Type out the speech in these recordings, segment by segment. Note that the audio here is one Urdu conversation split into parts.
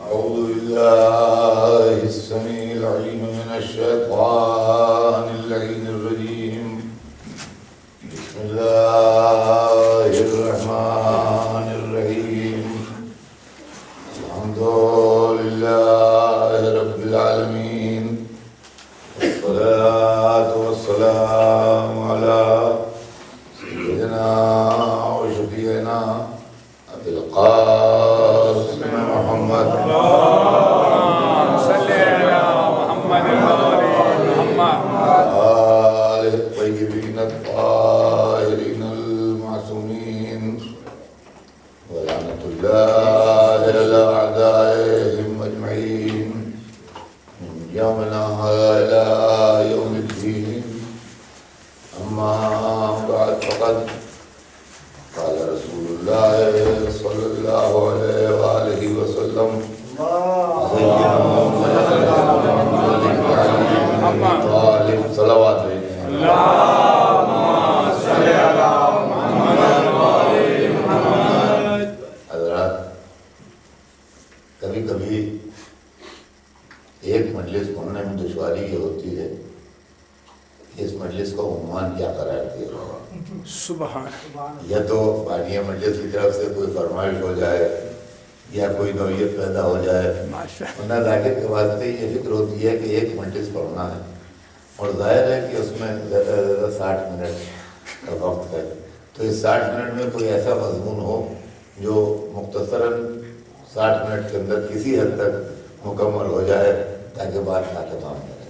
أعوذ بالله السميع العليم من الشيطان اللعين الرجيم. بسم الله الرحمن الرحيم. الحمد لله رب العالمين، والصلاة والسلام على سيدنا وشفيعنا أبي القاسم محمد صل على محمد آله الطيبين الطاهرين المعصومين، ولعنة الله على أعدائهم أجمعين من يومنا هذا إلى يوم الدين. أما بعد، فقد قال رسول الله صلى الله عليه وآله وسلم: صلوات حضرات، کبھی کبھی ایک مجلس پڑھنے میں دشواری یہ ہوتی ہے کہ اس مجلس کو عنوان کیا قرار دیا جائے. سبحان یا تو بانیہ مجلس کی طرف سے کوئی فرمائش ہو جائے یا کوئی نوعیت پیدا ہو جائے، ورنہ ذاکر کے واسطے یہ فکر ہوتی ہے کہ ایک مجلس پڑھنا ہے، اور ظاہر ہے کہ اس میں زیادہ سے زیادہ 60 منٹ کا وقت ہے. تو اس 60 منٹ میں کوئی ایسا مضمون ہو جو مختصراً 60 منٹ کے اندر کسی حد تک مکمل ہو جائے تاکہ بات نہ تمام کرے.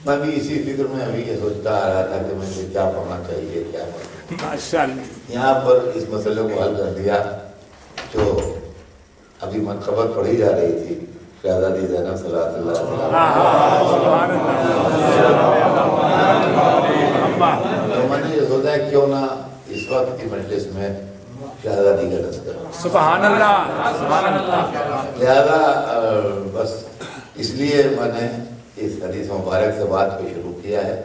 میں بھی اسی فکر میں ابھی یہ سوچتا آ رہا تھا کہ مجھے کیا پڑھنا چاہیے، کیا پڑھنا. یہاں پر اس مسئلے کو حل کر دیا. جو ابھی منقبت پڑھی جا رہی تھی شہزادی زینب صلوات اللہ علیہ، تو میں نے یہ سوچا کیوں نہ اس وقت کی مجلس میں شہزادی کا تذکرہ. سبحان اللہ، سبحان اللہ. لہذا بس اس لیے میں نے اس حدیث مبارک سے بات کو شروع کیا ہے،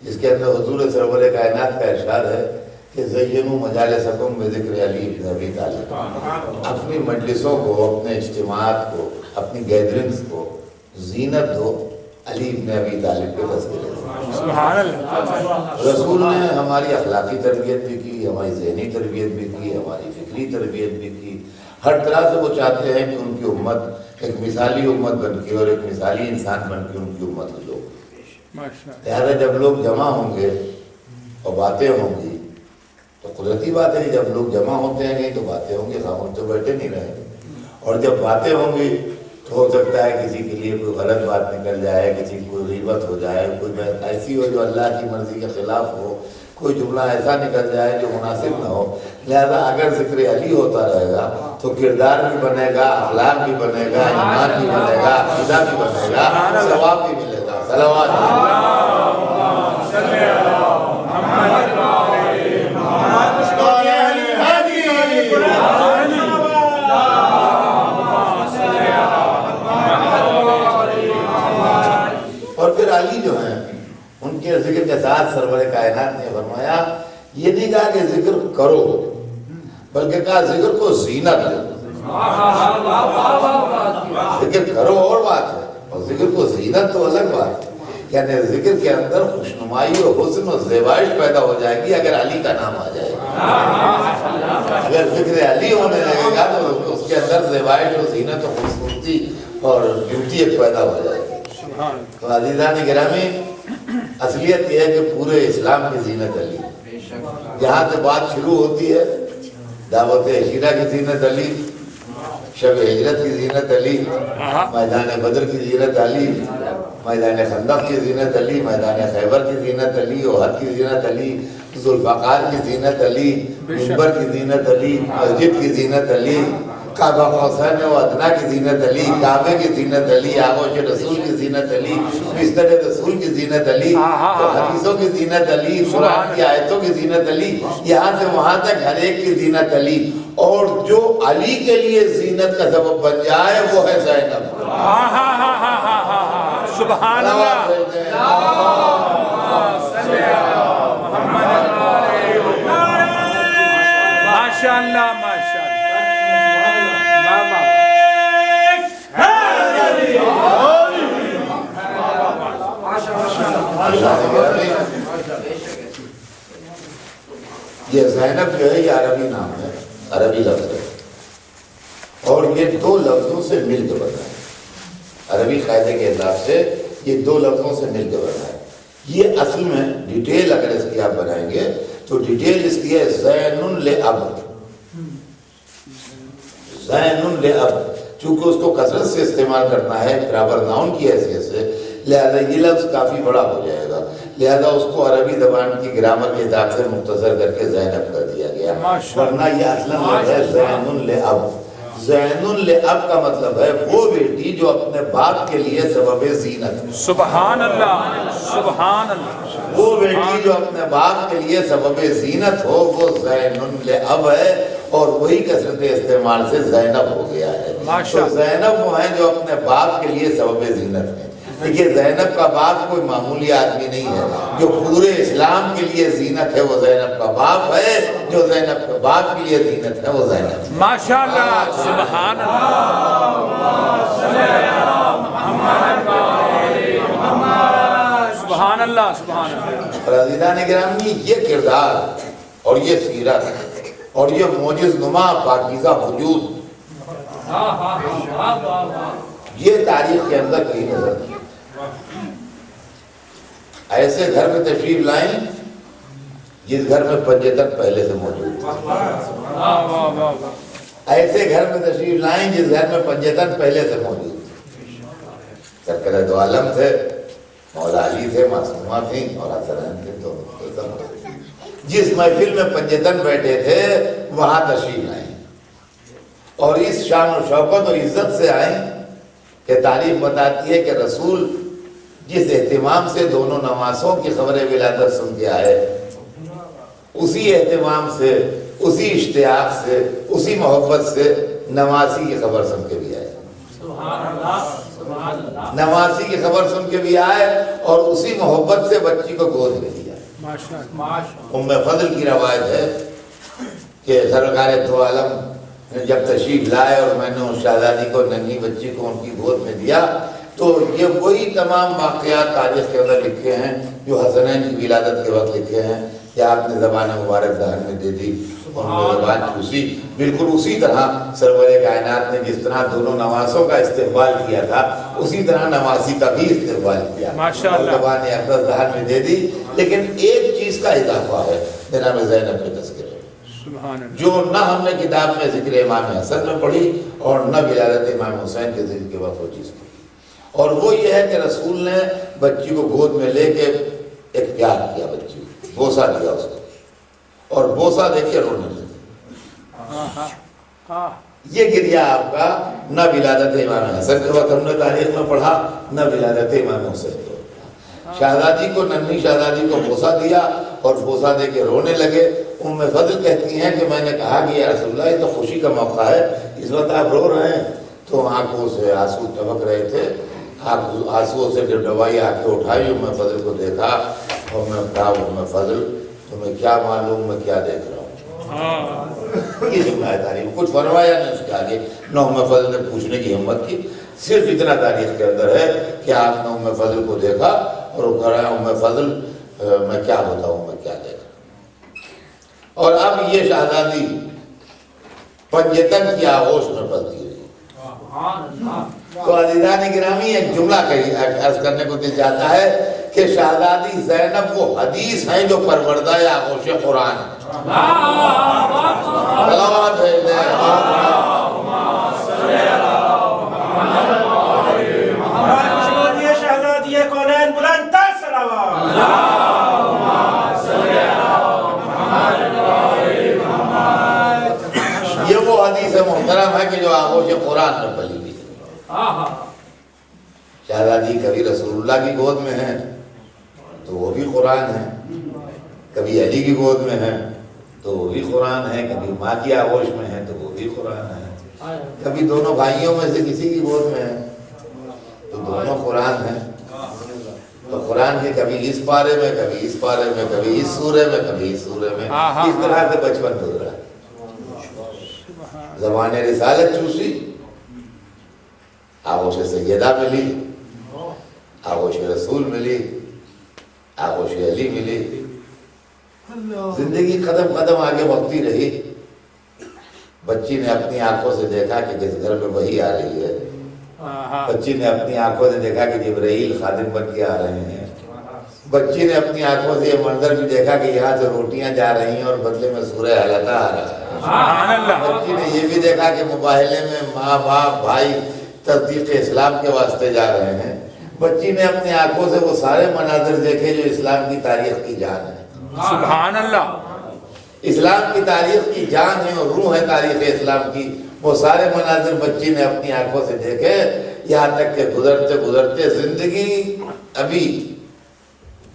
جس کے اندر حضور سرور کائنات کا ارشاد ہے کہ زینوا مجالسکم بذکر علی بن ابی طالب. اپنی مجلسوں کو، اپنے اجتماعات کو، اپنی گیدرنگز کو زینت دو علی بن ابی طالب کے تذکرے سے. سبحان اللہ. رسول نے ہماری اخلاقی تربیت بھی کی، ہماری ذہنی تربیت بھی کی، ہماری فکری تربیت بھی کی. ہر طرح سے وہ چاہتے ہیں کہ ان کی امت ایک مثالی امت بن کے اور ایک مثالی انسان بن کے ان کی امت کے لوگ. لہٰذا جب لوگ جمع ہوں گے اور باتیں ہوں گی تو قدرتی بات ہے، جب لوگ جمع ہوتے ہیں کہیں تو باتیں ہوں گی، خاموش تو بیٹھے نہیں رہیں گے. اور جب باتیں ہوں گی تو ہو سکتا ہے کسی کے لیے کوئی غلط بات نکل جائے، کسی کی کوئی غیبت ہو جائے، کوئی بات ایسی ہو جو اللہ کی مرضی کے خلاف ہو، کوئی جملہ ایسا نکل جائے جو مناسب نہ ہو. لہذا اگر ذکر علی ہوتا رہے گا تو کردار بھی بنے گا، اخلاق بھی بنے گا، ایمان بھی بنے گا، عقیدہ بھی بنے گا، ثواب بھی ملے گا. صلوات. اور پھر علی جو ہیں ان کے ذکر کے ساتھ سرور کائنات نے فرمایا، یہ نہیں کہا کہ ذکر کرو بلکہ کہا ذکر کو زینت دو. ذکر کرو اور بات ہے، اور ذکر کو زینت تو الگ بات ہے. یعنی ذکر کے اندر خوشنمائی اور حسن اور زیبائش پیدا ہو جائے گی اگر علی کا نام آ جائے گا. اگر ذکر علی ہونے لگے گا تو اس کے اندر زیبائش اور زینت اور خوبصورتی اور بیوٹی ایک پیدا ہو جائے گی. تو عزیزان گرامی، اصلیت یہ ہے کہ پورے اسلام کی زینت علی. یہاں سے بات شروع ہوتی ہے، دعوت عشیرہ کی زینت علی، شب ہجرت کی زینت علی، میدان بدر کی زینت علی، میدان خندق کی زینت علی، میدان خیبر کی زینت علی، احد کی زینت علی، ذوالفقار کی زینت علی، منبر کی زینت علی، مسجد کی زینت علی، کعبہ قوسین و ادنا کی زینت علی، کعبے کی زینت علی، آغوش رسول کی زینت علی، بستر رسول کی زینت علی، تو حدیثوں کی زینت علی، قرآن کی آیتوں کی زینت علی، یہاں سے وہاں تک ہر ایک کی زینت علی. اور جو علی کے لیے زینت کا سبب بن جائے وہ ہے زینب. سبحان اللہ. ماشاء اللہ، ماشاء اللہ. یہ زینب جو ہے یہ عربی نام ہے، عربی لفظ ہے، اور یہ دو لفظوں سے مل کے بنا ہے، عربی قاعدے کے حساب سے یہ دو لفظوں سے مل کے بنا ہے۔ یہ اصل میں ڈیٹیل اگر اس کی آپ بنائیں گے تو ڈیٹیل اس کی ہے زین لأب، زین لأب، چونکہ اس کو کثرت سے استعمال کرنا ہے پراپر ناؤن کی حیثیت سے، لہذا یہ لفظ کافی بڑا ہو جائے گا، لہذا اس کو عربی زبان کی گرامر کے حساب سے مختصر کر کے زینب کر دیا گیا، ورنہ یہ اصلاً لفظ ہے زین لأب۔ زین لأب کا مطلب ہے وہ بیٹی جو اپنے باپ کے لیے سبب زینت ہے، سبحان اللہ، سبحان اللہ، وہ بیٹی جو اپنے باپ کے لیے سبب زینت ہو وہ زین لأب ہے، اور وہی کثرت استعمال سے زینب ہو گیا ہے۔ تو زینب وہ ہیں جو اپنے باپ کے لیے سبب زینت ہیں۔ دیکھیے زینب کا باپ کوئی معمولی آدمی نہیں ہے، جو پورے اسلام کے لیے زینت ہے وہ زینب کا باپ ہے، جو زینب کا باپ کے لیے زینت ہے وہ زینب۔ ماشاءاللہ، سبحان اللہ، سبحان اللہ، سبحان اللہ۔ اور عزیزان گرامی یہ کردار اور یہ سیرت اور یہ معجز نما پاکیزہ وجود یہ تاریخ کے اندر کہیں نظر نہیں۔ ایسے گھر میں تشریف لائیں جس گھر میں پنجتن پہلے سے موجود تھا، ایسے گھر میں تشریف لائیں جس گھر میں پنجتن پہلے سے موجود تھی۔ سرکار دو عالم تھے، مولا علی تھے، معصومہ تھیں اور حسنین تھے، تو جس محفل میں پنجتن بیٹھے تھے وہاں تشریف لائیں، اور اس شان و شوکت و عزت سے آئیں کہ تاریخ بتاتی ہے کہ رسول جس اہتمام سے دونوں نواسوں کی خبر ولادت سن کے آئے، اسی اہتمام سے، اسی اشتیاق سے، اسی محبت سے نواسی کی خبر سن کے بھی آئے، نواسی کی خبر سن کے بھی آئے، اور اسی محبت سے بچی کو گود میں لیا۔ ام فضل کی روایت ہے کہ سرکار دو عالم جب تشریف لائے اور میں نے اس شہزادی کو، ننھی بچی کو ان کی گود میں دیا، تو یہ وہی تمام واقعات تاریخ کے اندر لکھے ہیں جو حسنین کی ولادت کے وقت لکھے ہیں، یا آپ نے زبان مبارک دہن میں دے دی اور زبان چوسی، بالکل اسی طرح سرور کائنات نے جس طرح دونوں نواسوں کا استقبال کیا تھا اسی طرح نواسی کا بھی استقبال کیا، اور زبان اقدس دہن میں دے دی۔ لیکن ایک چیز کا اضافہ ہے جناب زینب کے تذکرے جو نہ ہم نے کتاب میں ذکر امام حسن میں پڑھی اور نہ ولادت امام حسین کے ذکر کے وقت وہ چیز پڑھی، اور وہ یہ ہے کہ رسول نے بچی کو گود میں لے کے ایک پیار کیا، بچی کو بوسہ دیا اس کو، اور بوسہ دے کے رونے لگے۔ یہ گریہ آپ کا نہ ولادت امام حسن کے وقت ہم نے تاریخ میں پڑھا، نہ ولادت امام حسین کے وقت۔ شہزادی کو، ننھی شہزادی کو بوسہ دیا اور بوسہ دے کے رونے لگے۔ ام فضل کہتی ہیں کہ میں نے کہا کہ یا رسول اللہ یہ تو خوشی کا موقع ہے، اس وقت آپ رو رہے ہیں، تو آنکھوں سے آنسو ٹپک رہے تھے، آپ آنسو سے ڈبڈبائی آنکھیں اٹھائی، ام فضل کو دیکھا اور میں کہا ام فضل تمہیں کیا معلوم میں کیا دیکھ رہا ہوں۔ یہ جملہ ہے تاریخ، کچھ فرمایا نہیں اس کے آگے، نہ ام فضل نے پوچھنے کی ہمت کی، صرف اتنا تاریخ کے اندر ہے کہ آپ نے ام فضل کو دیکھا اور وہ کہہ رہا ہے ام فضل میں کیا بتاؤں میں کیا دیکھ رہا ہوں۔ اور اب یہ شہزادی پنجتن کی آغوش میں پلتی رہی۔ تو عزیزان گرامی ایک جملہ عرض کرنے کو دل جاتا ہے کہ شہزادی زینب وہ حدیث ہیں جو پروردہ آغوش قرآن ہے۔ صلوات ہے شہزادی کونین بلند تر صلوات۔ یہ وہ حدیث محترم ہے کہ جو آغوش قرآن میں پلی ہوئی ہے۔ شہزادی کبھی رسول اللہ کی گود میں ہے تو وہ بھی قرآن ہے، کبھی علی کی گود میں ہے تو وہ بھی قرآن ہے، کبھی ماں کی آغوش میں ہے تو وہ بھی قرآن ہے، کبھی دونوں بھائیوں میں سے کسی کی گود میں ہے تو دونوں قرآن ہیں۔ تو قرآن کے کبھی اس پارے میں، کبھی اس پارے میں، کبھی اس سورے میں، کبھی اس سورے میں، اس طرح سے بچپن گزرا۔ زبان رسالت چوسی، آغوش سیدہ ملی، آغوش رسول ملی، آغوش علی ملی، زندگی قدم قدم آگے بڑھتی رہی. بچی نے اپنی آنکھوں سے دیکھا کہ جس گھر میں وہی آ رہی ہے. بچی نے اپنی آنکھوں سے دیکھا کہ جبرائیل خادم بن کے آ رہے ہیں. بچی نے اپنی آنکھوں سے یہ منظر بھی دیکھا کہ یہاں سے روٹیاں جا رہی ہیں اور بدلے میں سورہ حلقہ آ رہا ہے. بچی نے یہ بھی دیکھا کہ مباہلے میں ماں باپ بھائی تصدیق اسلام کے واسطے جا رہے ہیں. بچی نے اپنی آنکھوں سے وہ سارے مناظر دیکھے جو اسلام کی تاریخ کی جان ہے. سبحان اللہ. اسلام کی تاریخ کی جان ہے اور روح ہے تاریخ اسلام کی. وہ سارے مناظر بچی نے اپنی آنکھوں سے دیکھے. یہاں تک کہ گزرتے گزرتے زندگی ابھی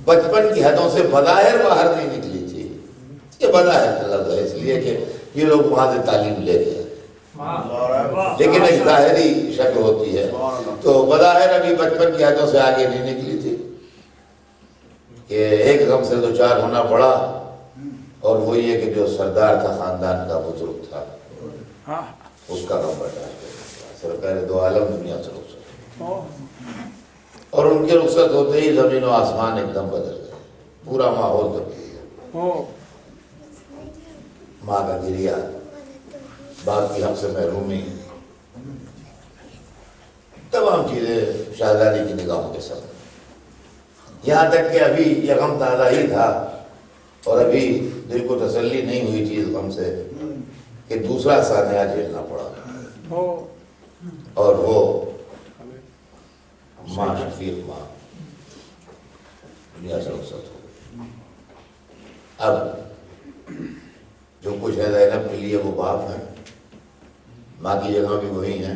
بچپن کی حدوں سے بظاہر باہر نہیں نکلی تھی. یہ بظاہر لفظ ہے اس لیے کہ یہ لوگ وہاں سے تعلیم لے گئے لیکن ایک ظاہری شکل ہوتی ہے. تو بظاہر ابھی بچپن کی حدوں سے آگے نہیں نکلی تھی کہ ایک غم سے دو چار ہونا پڑا اور وہ یہ کہ جو سردار تھا خاندان کا بزرگ تھا اس کا غم بڑھا. سرکار دو عالم دنیا سے رخصت اور ان کے رخصت ہوتے ہی زمین و آسمان ایک دم بدل گئے. پورا ماحول تبدیل ہو. ماں کا گریا، باپ کی حق سے محرومی، تمام چیزیں شہزادی کی نگاہوں کے ساتھ. یہاں تک کہ ابھی یہ غم تازہ ہی تھا اور ابھی دل کو تسلی نہیں ہوئی تھی اس غم سے کہ دوسرا سانحہ جھیلنا پڑا اور وہ ماں شفیق ماں دنیا سے رخصت ہو. اب جو کچھ ہے زینب کے لیے وہ باپ ہیں. ماں کی جگہ بھی وہی ہیں،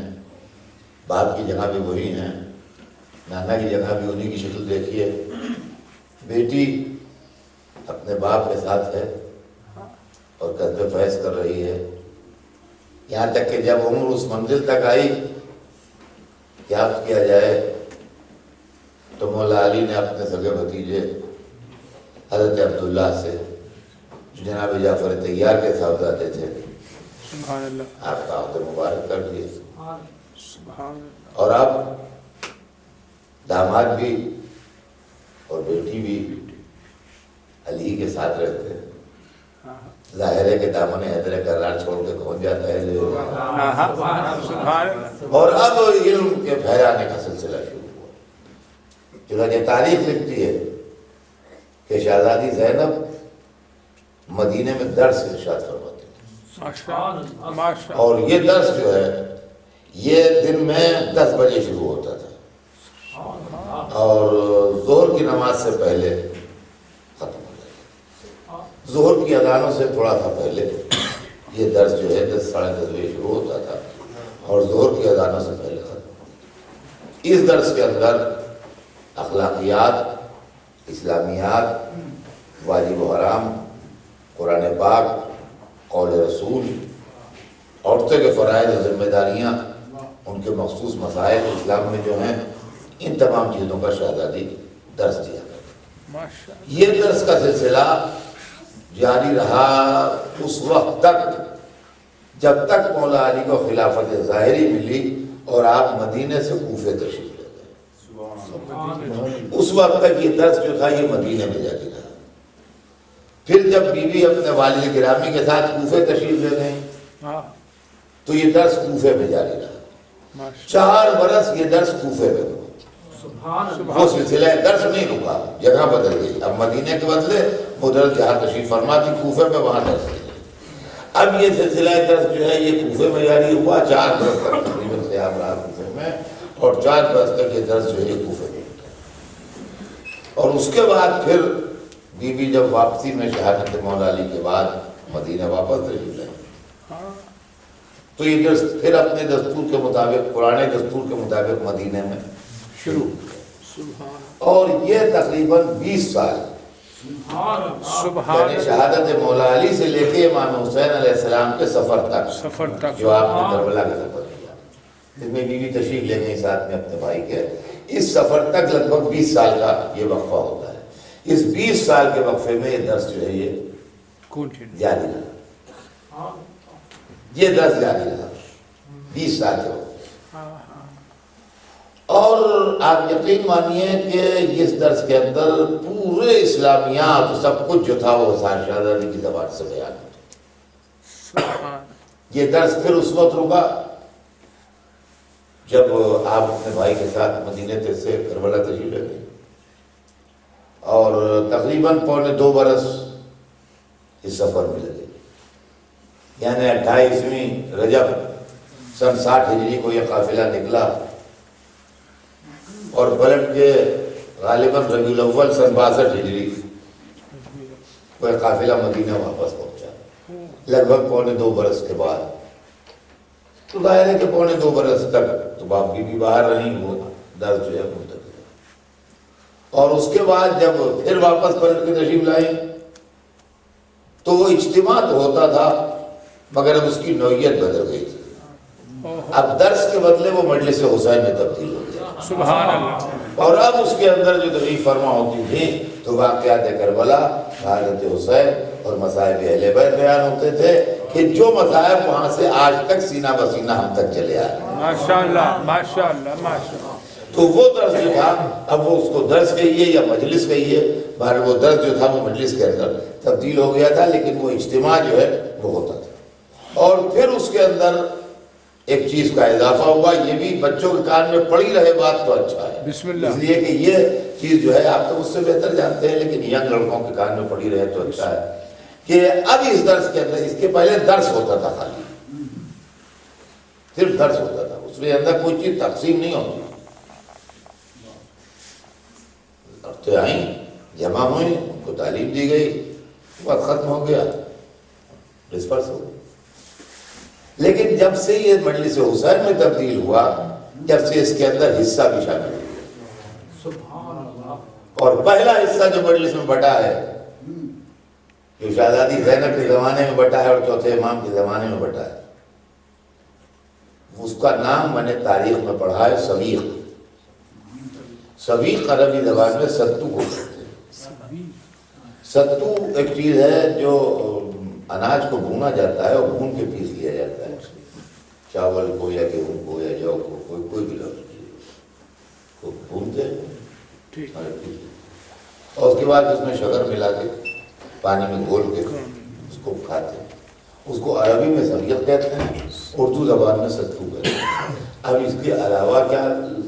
باپ کی جگہ بھی وہی ہیں، نانا کی جگہ بھی انہی کی شکل دیکھیے. بیٹی اپنے باپ کے ساتھ ہے اور قدر فیض کر رہی ہے. یہاں تک کہ جب عمر اس منزل تک آئی کیا کیا جائے تو مولا علی نے اپنے سگے بھتیجے حضرت عبداللہ سے جناب جعفر طیار کے صاحبزادے تھے آپ کا عہد مبارک کر دیے. اور اب داماد بھی اور بیٹی بھی علی کے ساتھ رہتے ہیں. ظاہر ہے کہ دامن حیدر کرار چھوڑ کے کون جاتا ہے. اور اب علم کے پھیلانے کا سلسلہ شروع ہوا. چنانچہ تاریخ لکھتی ہے کہ شہزادی زینب مدینے میں درس ارشاد فرماتی تھی اور یہ درس جو ہے یہ دن میں 10 بجے شروع ہوتا تھا اور ظہر کی نماز سے پہلے ختم ہو جاتا. ظہر کی اذانوں سے تھوڑا سا پہلے یہ درس جو ہے 10 ساڑھے 10 بجے شروع ہوتا تھا اور ظہر کی اذانوں سے پہلے ختم ہوتا تھا. اس درس کے اندر اخلاقیات، اسلامیات، واجب و حرام، قرآن پاک، قول رسول، عورتوں کے فرائض و ذمہ داریاں، ان کے مخصوص مسائل اسلام میں جو ہیں، ان تمام چیزوں کا شہزادی درس دیا کرتا. یہ درس کا سلسلہ جاری رہا اس وقت تک جب تک مولا علی کو خلافت ظاہری ملی اور آپ مدینے سے کوفے تشریف لے گئے. اس وقت تک یہ درس جو تھا یہ مدینے میں جاری رہا. پھر جب بیوی اپنے والد گرامی کے ساتھ کوفے تشریف لے گئے تو یہ درس کوفے میں جاری رہا. 4 برس یہ درس کوفے میں ہوا. وہ سلسلہ درس نہیں رکا، جگہ بدل گئی. اب مدینے کے بدلے ادھر جہاں تشریف فرما تھی کوفے میں وہاں درس دی. اب یہ سلسلہ درس جو ہے یہ کوفے میں جاری ہوا 4 برس تک تقریباً قیام رہا کوفے میں اور 4 برس تک یہ درس جو ہے یہ کوفے میں. اور اس کے بعد پھر بی بی جب واپسی میں شہادت مولا علی کے بعد مدینہ واپس تشریف لائے تو یہ درس پھر اپنے دستور کے مطابق پرانے دستور کے مطابق مدینے میں شروع اور یہ تقریباً 20 سال یعنی شہادت مولا علی سے لے کے امام حسین علیہ السلام کے سفر تک جو آپ نے کربلا کا سفر کیا جس میں بیوی تشریف لے گئی ساتھ میں اپنے بھائی کے، اس سفر تک لگ بھگ 20 سال کا یہ وقفہ ہوتا ہے. اس 20 سال کے وقفے میں یہ درس جو ہے یہ جاری رہا. یہ درس جاری رہا 20 سال کے وقت اور آپ یقین مانیے کہ اس درس کے اندر پورے اسلامیات سب کچھ جو تھا وہ حسین شہزادی کی زبان سے بیان ہوتا. یہ درس پھر اس وقت رکا جب آپ اپنے بھائی کے ساتھ مدینہ سے کربلا تشریف لے گئے اور تقریباً 2.25 برس اس سفر میں لگے. یعنی 28ویں رجب سن 60 ہجری کو یہ قافلہ نکلا اور پلٹ کے غالباً ربیع الاول سن 62 ہجری کو یہ قافلہ مدینہ واپس پہنچا لگ بھگ 2.25 برس کے بعد. تو ظاہر ہے کہ 2.25 برس تک تو باپ کی بھی باہر رہی وہ درس جو ہے منتقل. اور اس کے بعد جب پھر واپس پلٹ کے تشریف لائے تو وہ اجتماع تو ہوتا تھا مگر اب اس کی نوعیت بدل گئی تھی. اب درس کے بدلے وہ مجلس حسین میں تبدیل ہو گیا. سبحان اللہ. اور اب اس کے اندر جو تشریح فرما ہوتی تھی تو واقعات کربلا، حالت حسین اور مصائب اہل بیت بیان ہوتے تھے کہ جو مصائب وہاں سے آج تک سینہ بسینہ ہم تک چلے آ رہے ہیں. ماشاءاللہ ماشاءاللہ ماشاءاللہ. تو وہ درس جو تھا اب وہ اس کو درس کہیے یا مجلس کہیے، بہر وہ درس جو تھا وہ مجلس کے اندر تبدیل ہو گیا تھا لیکن وہ اجتماع جو ہے وہ ہوتا تھا. اور پھر اس کے اندر ایک چیز کا اضافہ ہوا، یہ بھی بچوں کے کان میں پڑی رہے بات تو اچھا ہے بسم اللہ. اس لیے کہ یہ چیز جو ہے آپ تو اس سے بہتر جانتے ہیں لیکن ینگ لڑکوں کے کان میں پڑی رہے تو اچھا ہے کہ اب اس درس کے اندر، اس کے پہلے درس ہوتا تھا، خالی صرف درس ہوتا تھا، اس کے اندر کوئی چیز تقسیم نہیں ہوتی. تو آئیں جمع ہوئیں، ان کو تعلیم دی گئی، بات ختم ہو گیا، ڈسپرس ہو گئی. لیکن جب سے یہ مجلس حسین میں تبدیل ہوا، جب سے اس کے اندر حصہ بھی شامل ہوا اور پہلا حصہ جو مجلس میں بٹا ہے جو شہزادی زینب کے زمانے میں بٹا ہے اور چوتھے امام کے زمانے میں بٹا ہے، اس کا نام میں نے تاریخ میں پڑھا ہے سویق. سویق عربی زبان میں ستو کو کہتے ہیں. ستو ایک چیز ہے جو اناج کو بھونا جاتا ہے اور بھون کے پیس لیا جاتا ہے، چاول کو یا گیہوں کو یا جو کو کوئی بھی لفظ کو بھونتے ہیں اور اس کے بعد اس میں شکر ملا کے پانی میں گھول کے اس کو کھاتے ہیں. اس کو عربی میں سویق کہتے ہیں، اردو زبان میں ستو کہتے ہیں. اب اس کے علاوہ کیا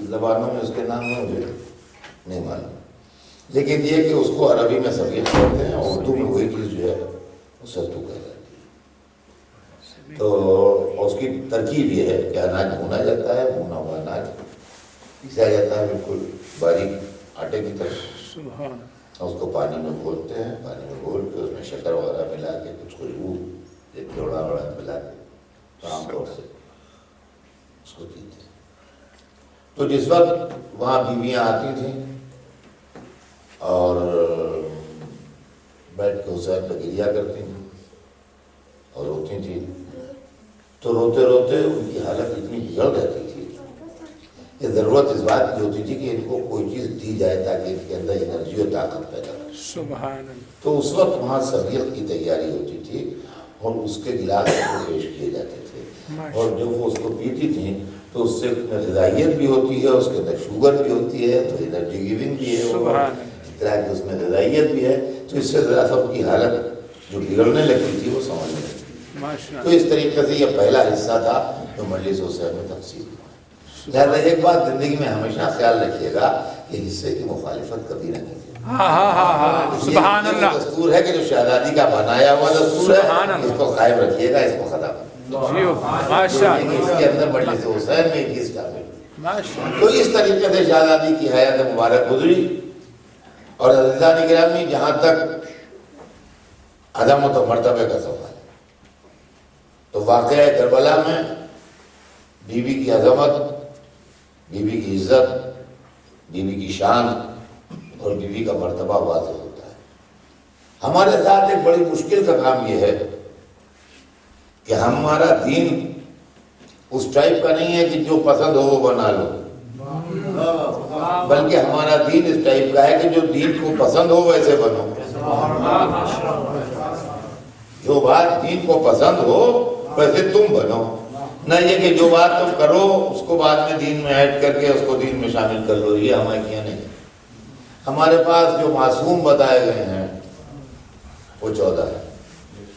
زبانوں میں اس کے نام میں مجھے نہیں معلوم، لیکن یہ کہ اس کو عربی میں سویق کہتے ہیں اور اردو میں وہی چیز جو ہے وہ ستو کہہ جاتی ہے. تو اس کی ترکیب یہ ہے کہ اناج بھونا جاتا ہے، بھونا ہوا اناج پیسا جاتا ہے بالکل باریک آٹے کی طرح، اور اس کو پانی میں گھولتے ہیں، پانی میں گھول کے اس میں شکر وغیرہ ملا کے کچھ خوشبو جوڑا وڑا ملا کے عام طور سے اس کو پیتے ہیں. تو جس وقت وہاں بیویاں آتی تھیں اور بیٹھ کے حسین پہ گریا کرتی تھیں اور روتی تھیں تو روتے روتے ان کی حالت اتنی بگڑ جاتی تھی کہ ضرورت اس بات کی ہوتی تھی کہ ان کو کوئی چیز دی جائے تاکہ ان کے اندر انرجی اور طاقت پیدا ہو. سبحان اللہ. تو اس وقت وہاں سویق کی تیاری ہوتی تھی اور اس کے گلاس کو پیش کیے جاتے تھے اور جب وہ اس کو پیتی تھیں تو اس سے غذائیت بھی ہوتی ہے، اس کے اندر شوگر بھی ہوتی ہے تو انرجی گیونگ بھی ہے، اس طرح کی اس میں غذائیت بھی ہے. تو اس سے ذرا سب کی حالت جو بگڑنے لگتی تھی وہ سمجھنے لگتی تھی. تو اس طریقے سے یہ پہلا حصہ تھا جو مجلس حسین میں تقسیم ہوا. لہٰذا ایک بات زندگی میں ہمیشہ خیال رکھیے گا کہ حصے کی مخالفت کبھی نہ کیجیے. سبحان اللہ. دستور ہے کہ جو شہزادی کا بنایا ہوا دستور ہے اس کو قائم رکھیے گا، اس کو ختم. اس کے اندر مجلس حسین میں ایک حصہ شامل. تو اس طریقے سے شہزادی کی حیات مبارک گزری. اور عزیزان گرامی، جہاں تک عظمت و مرتبے کا سوال ہے تو واقعہ کربلا میں بیوی کی عظمت، بیوی کی عزت، بیوی کی شان اور بیوی کا مرتبہ واضح ہوتا ہے. ہمارے ساتھ ایک بڑی مشکل کا کام یہ ہے کہ ہمارا دین اس ٹائپ کا نہیں ہے کہ جو پسند ہو وہ بنا لو، بلکہ ہمارا دین اس ٹائپ کا ہے کہ جو دین کو پسند ہو ویسے بنو. جو بات دین کو پسند ہو ویسے تم بنو. نہ یہ کہ جو بات تم کرو اس کو بعد میں دین میں ایڈ کر کے اس کو دین میں شامل کر لو، یہ ہمارے کیا نہیں ہے۔ ہمارے پاس جو معصوم بتائے گئے ہیں وہ 14 ہے۔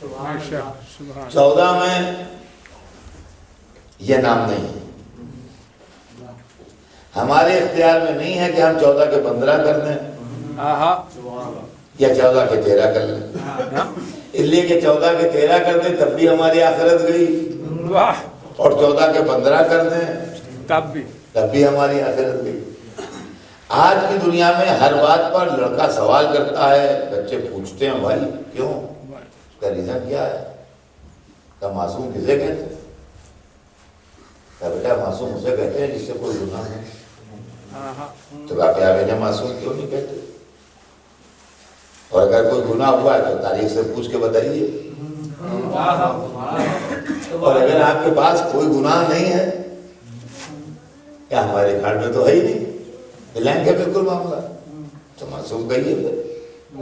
ماشاء سبحان 14 میں یہ نام نہیں ہے، ہمارے اختیار میں نہیں ہے کہ ہم 14 کے 15 کر دیں آہا یا 14 کے 13 کر لیں، اس لیے کہ 14 کے 13 کر دیں تب بھی ہماری آخرت گئی، واہ اور 14 کے 15 کر دیں تب بھی تب بھی ہماری آخرت گئی۔ آج کی دنیا میں ہر بات پر لڑکا سوال کرتا ہے، بچے پوچھتے ہیں بھائی کیوں، اس کا ریزن کیا ہے؟ کہ معصوم کسے کہتے ہیں؟ کہ بیٹا معصوم اسے کہتے ہیں جس سے کوئی گناہ نہیں۔ آہا تو کہا کہ آپ انہیں معصوم کیوں نہیں کہتے؟ اور اگر کوئی گناہ ہوا ہے تو تاریخ سے پوچھ کے بتائیے، اور اگر آپ کے پاس کوئی گناہ نہیں ہے، کیا ہمارے ریکارڈ میں تو ہے ہی نہیں، بلینک ہے بالکل معاملہ، تو معصوم کہیے پھر۔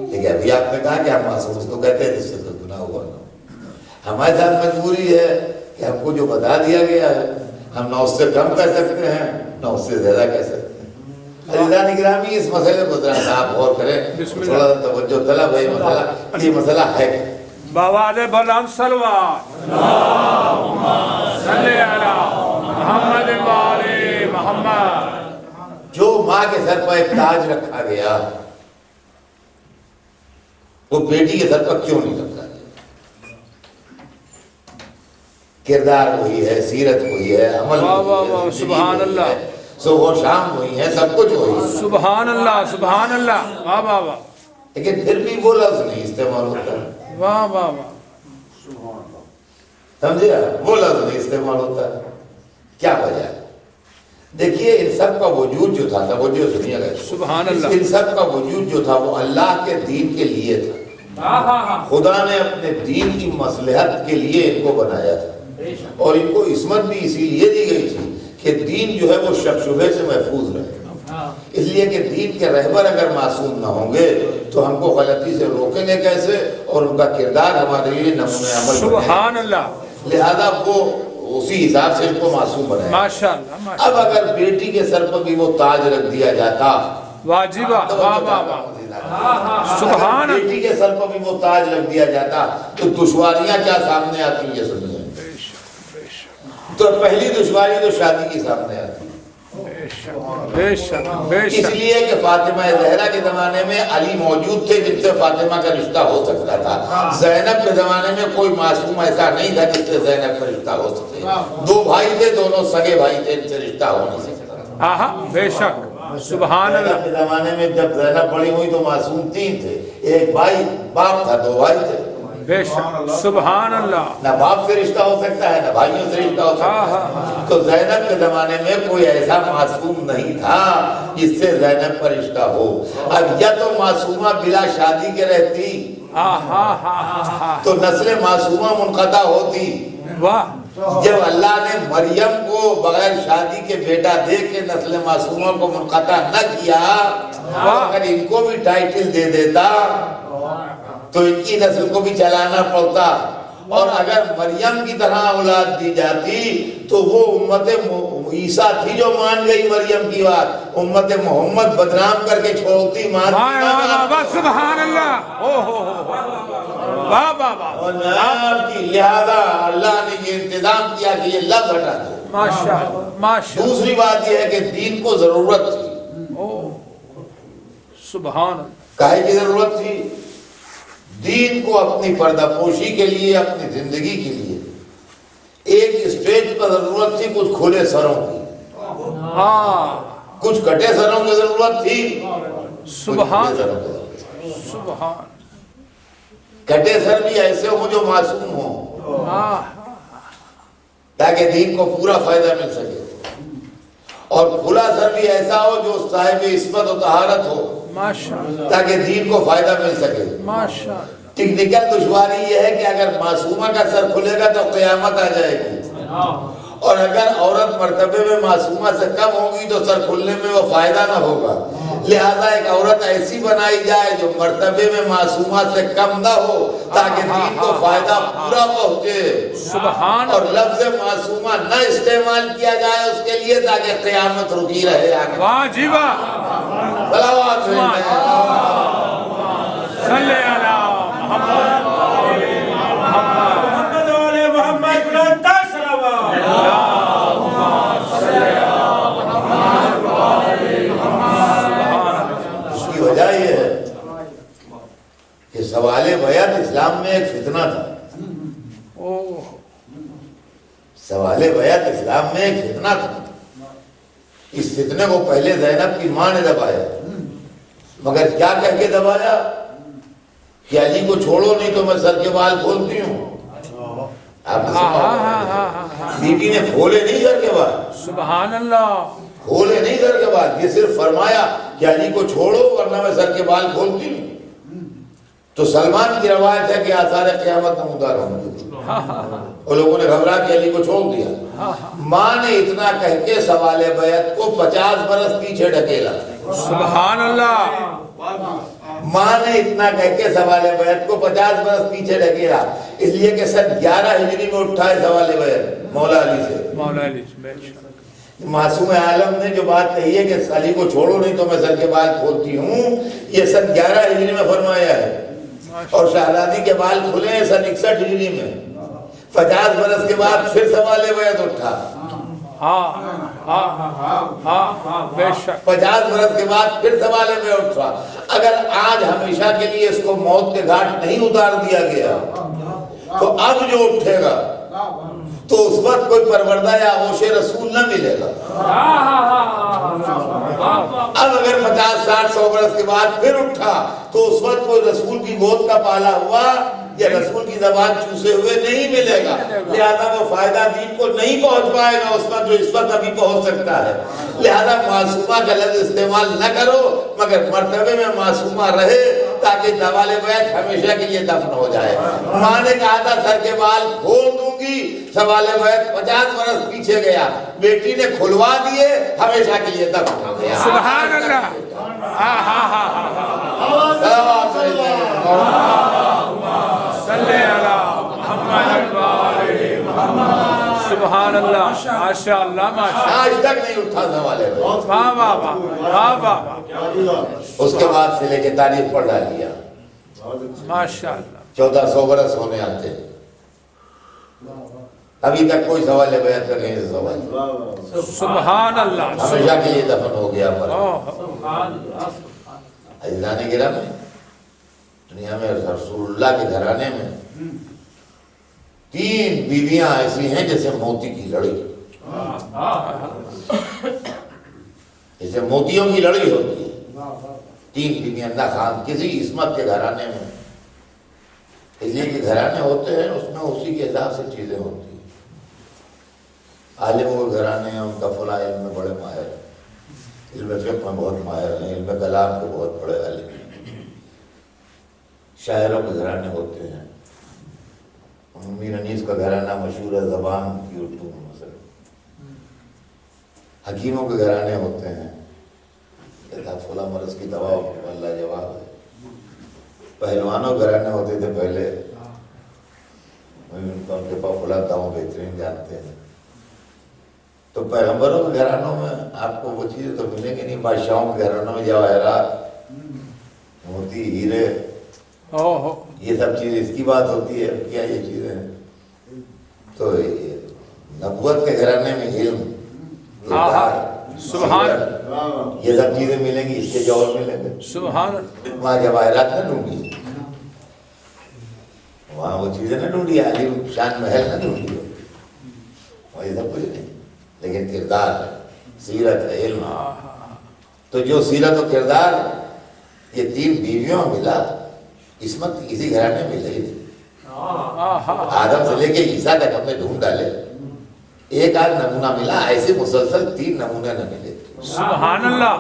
لیکن ابھی آپ نے کہا کہ ہم معصوم اس کو کہتے ہیں جس سے کوئی گناہ ہوا نہ۔ ہمارے ساتھ مجبوری ہے کہ ہم کو جو بتا دیا گیا ہے ہم نہ اس سے کم کہہ سکتے ہیں نہ اس سے زیادہ کہہ سکتے ہیں۔ عزیزان گرامی، اس مسئلے کو ذرا آپ غور کریں، تھوڑا سا توجہ طلب ہے یہ مسئلہ ہے کہ بواد بلند صلوات اللہم صلی علی محمد و آل محمد۔ جو ماں کے سر پر ایک تاج رکھا گیا وہ بیٹی کے سر پر کیوں نہیں رکھا گیا؟ کردار وہی ہے، سیرت وہی ہے، عمل واہ واہ وہی ہے، واہ، زندگی سبحان وہی اللہ۔ ہے، صبح و شام وہی ہے، سب کچھ وہی ہے، سبحان اللہ سبحان اللہ، واہ واہ واہ لیکن پھر بھی وہ لفظ نہیں استعمال ہوتا ہے۔ واہ واہ واہ، سمجھے آپ؟ وہ لفظ نہیں استعمال ہوتا ہے، کیا وجہ ہے؟ دیکھیے ان سب کا وجود جو تھا، توجہ سنیے گا، سبحان اللہ۔ ان سب کا وجود جو تھا وہ اللہ کے دین کے لیے تھا۔ خدا نے اپنے دین کی مصلحت کے لیے ان کو بنایا تھا، اور ان کو عصمت بھی اسی لیے دی گئی تھی کہ دین جو ہے وہ شک شبہ سے محفوظ رہے۔ اس لیے کہ دین کے رہبر اگر معصوم نہ ہوں گے تو ہم کو غلطی سے روکیں گے کیسے، اور ان کا کردار ہمارے لیے نمونہ عمل بنے گا۔ سبحان اللہ، لہذا وہ اسی حساب سے ان کو معصوم بنایا۔ ماشاء اللہ ماشاء اب اگر بیٹی کے سر پر بھی وہ تاج رکھ دیا جاتا، اللہ، واجبہ، واہ واہ واہ، سبحان اللہ، بیٹی کے سر پر بھی وہ تاج رکھ دیا جاتا تو دشواریاں کیا سامنے آتی یہ سنیے۔ تو پہلی دشواری تو شادی کی سامنے آتی، بے شک بے اس شک، لیے کہ فاطمہ زہرا کے زمانے میں علی موجود تھے جن سے فاطمہ کا رشتہ ہو سکتا تھا، زینب کے زمانے میں کوئی معصوم ایسا نہیں تھا جس سے زینب کا رشتہ ہو سکے، دو بھائی تھے، دونوں سگے بھائی تھے، ان سے رشتہ ہو نہیں سکتا۔ آہا بے شک، سبحان زینب اللہ، کے زمانے میں جب زینب بڑی ہوئی تو معصوم 3 تھے، ایک بھائی باپ تھا، 2 بھائی تھے، بے شک، سبحان اللہ، نہ باپ سے رشتہ ہو سکتا ہے نہ بھائیوں سے رشتہ ہو سکتا ہے۔ تو زینب کے زمانے میں کوئی ایسا معصوم نہیں تھا جس سے زینب پر رشتہ ہو۔ اب یا تو معصومہ بلا شادی کے رہتی آہا ہا ہا، تو نسل معصومہ منقطع ہوتی۔ واہ، جب اللہ نے مریم کو بغیر شادی کے بیٹا دے کے نسل معصومہ کو منقطع نہ کیا، اگر ان کو بھی ٹائٹل دے دیتا تو ان کی نسل کو بھی چلانا پڑتا، اور اگر مریم کی طرح اولاد دی جاتی تو وہ امت عیسیٰ تھی جو مان گئی مریم کی بات، امت محمد بدنام کر کے چھوڑتی، واہ واہ واہ، سبحان اللہ، او ہو واہ واہ واہ، اور آپ کی لہذا اللہ نے یہ انتظام کیا کہ یہ لفظ ہٹا دو۔ ماشاء اللہ ماشاء اللہ، دوسری بات یہ ہے کہ دین کو ضرورت تھی، او سبحان اللہ، کاہے کی ضرورت تھی؟ دین کو اپنی پردہ پوشی کے لیے، اپنی زندگی کے لیے ایک اسٹیج پر ضرورت تھی، کچھ کھلے سروں کی، ہاں کچھ کٹے سروں کی ضرورت تھی، سبحان کچھ کھلے سروں کی ضرورت تھی۔ سبحان، کٹے سر بھی ایسے ہوں جو معصوم ہوں ہاں تاکہ دین کو پورا فائدہ مل سکے، اور کھلا سر بھی ایسا ہو جو صاحب عصمت و طہارت ہو ماشاء اللہ تاکہ دین کو فائدہ مل سکے۔ ماشاء اللہ، ٹیکنیکل دشواری یہ ہے کہ اگر معصومہ کا سر کھلے گا تو قیامت آ جائے گی، اور اگر عورت مرتبے میں معصومہ سے کم ہوگی تو سر کھلنے میں وہ فائدہ نہ ہوگا، لہذا ایک عورت ایسی بنائی جائے جو مرتبے میں معصومہ سے کم نہ ہو تاکہ دین کو فائدہ پورا پہنچے، سبحان اور لفظ معصومہ نہ استعمال کیا جائے اس کے لیے تاکہ قیامت رکی رہے آگے۔ واہ جی واہ، صلوات صلی علی محمد محمد والے محمد بلند تر صلوات۔ اس کی وجہ یہ ہے کہ سوال بیعت اسلام میں ایک فتنہ تھا۔ سوال بیعت اسلام میں ایک فتنہ تھا۔ اس فتنے کو پہلے زینب کی ماں نے دبایا، مگر کیا کہہ کے دبایا کہ علی کو چھوڑو نہیں تو میں سر کے بال کھولتی ہوں۔ آپ نے سنا، بیوی نے کھولے نہیں سر کے بال، سبحان اللہ، کھولے نہیں سر کے بال، یہ صرف فرمایا کہ علی کو چھوڑو ورنہ میں سر کے بال کھولتی ہوں۔ تو سلمان کی روایت ہے کہ آثار قیامت نمودار ہوں گے، اور لوگوں نے گھبرا کے علی کو چھوڑ دیا۔ ماں نے اتنا کہہ کے سوال بیعت کو 50 برس پیچھے ڈھکیلا۔ سبحان اللہ، ماں نے اتنا کہہ کے سوال بیعت کو 50 برس پیچھے ڈھکیلا، اس لیے کہ سن 11 ہجری میں اٹھا ہے سوال بیعت مولا علی سے۔ مولا علی بے شک، معصوم عالم نے جو بات کہی ہے کہ علی کو چھوڑو نہیں تو میں سر کے بال کھولتی ہوں، یہ سن 11 ہجری میں فرمایا ہے، اور شہزادی کے بال کھلے ہیں سن 61 ہجری میں۔ 50 برس کے بعد پھر سوال بیعت اٹھا، بے شک، 50 برس کے بعد پھر سوال بیعت اٹھا۔ اگر آج ہمیشہ کے لیے اس کو موت کے گھاٹ نہیں اتار دیا گیا تو اب جو اٹھے گا تو اس وقت کوئی پروردہ یا آغوش رسول نہ ملے گا۔ اب اگر 50 60 100 برس کے بعد پھر اٹھا تو اس وقت کوئی رسول کی گود کا پالا ہوا یا رسول کی زبان چوسے ہوئے نہیں ملے گا، لہذا وہ فائدہ دین کو نہیں پہنچ پائے گا اس وقت جو اس وقت ابھی پہنچ سکتا ہے۔ لہذا معصومہ کا لفظ استعمال نہ کرو، مگر مرتبے میں معصومہ رہے تاکہ سوال بیعت ہمیشہ کے لیے دفن ہو جائے۔ ماں نے کہا تھا سر کے بال کھول دوں گی، سوال بیعت 50 برس پیچھے گیا، بیٹی نے کھلوا دیے، ہمیشہ کے لیے دفن ہو گیا۔ سبحان اللہ، صلی علی محمد وآلہ محمد، سبحان اللہ، ماشاء اللہ، ماشاء اللہ، آج تک نہیں اٹھا سوال بیعت۔ واہ واہ واہ واہ واہ، اس کے بعد سے لے کے تاریخ پڑھ ڈالیا، ماشاء اللہ، 1400 برس ہونے آتے، ابھی تک کوئی سوال بیعت کا کہیں سے سوال، سبحان اللہ، ہمیشہ کے لیے دفن ہو گیا۔ پر اوہ، عزیزان گرامی، دنیا میں رسول اللہ کے گھرانے میں 3 بیویاں ایسی ہیں جیسے موتی کی لڑی، جیسے موتیوں کی لڑی ہوتی ہے۔ 3 بیویاں نہ خان کسی عصمت کے گھرانے میں، اس لیے کہ گھرانے ہوتے ہیں اس میں اسی کے حساب سے چیزیں ہوتی ہیں۔ عالموں کے گھرانے ہیں، ان کا فلاں علم میں بڑے ماہر ہیں، علم فقہ میں بہت ماہر ہیں، علم کلام کے بہت بڑے عالم ہیں۔ شاعروں کے گھرانے ہوتے ہیں، میر انیس کا گھرانہ مشہور ہے زبان کی اردو میں مثلا۔ حکیموں کے گھرانے ہوتے ہیں، فلاں مرض کی دوا اللہ جواب ہے۔ پہلوانوں کے گھرانے ہوتے تھے پہلے، ان کے پاس فلاں دواؤں بہترین جانتے ہیں۔ تو پیغمبروں کے گھرانوں میں آپ کو وہ چیزیں تو ملیں گی نہیں۔ بادشاہوں کے گھرانوں میں جواہرات، موتی، ہیرے، یہ سب چیزیں اس کی بات ہوتی ہے، کیا یہ چیزیں ہیں۔ تو نبوت کے گھرانے میں علم، سبحان، یہ سب چیزیں ملیں گی، اس کے جوہر ملیں گے۔ سبحان، وہاں جواہرات نہ ڈھونڈی، وہاں وہ چیزیں نہ ڈھونڈی، علی شان محل نہ ڈھونڈی، وہاں یہ سب کچھ نہیں، لیکن کردار ہے، سیرت ہے، علم۔ تو جو سیرت و کردار یہ 3 بیویوں ملا، عصمت کسی گھرانے میں ملے ہی نہیں۔ آدم سے لے کے عیسیٰ تک ہم نے ڈھونڈ ڈالے، ایک آدھ نمونہ ملا، ایسے مسلسل 3 نمونے نہ ملے۔ سبحان اللہ،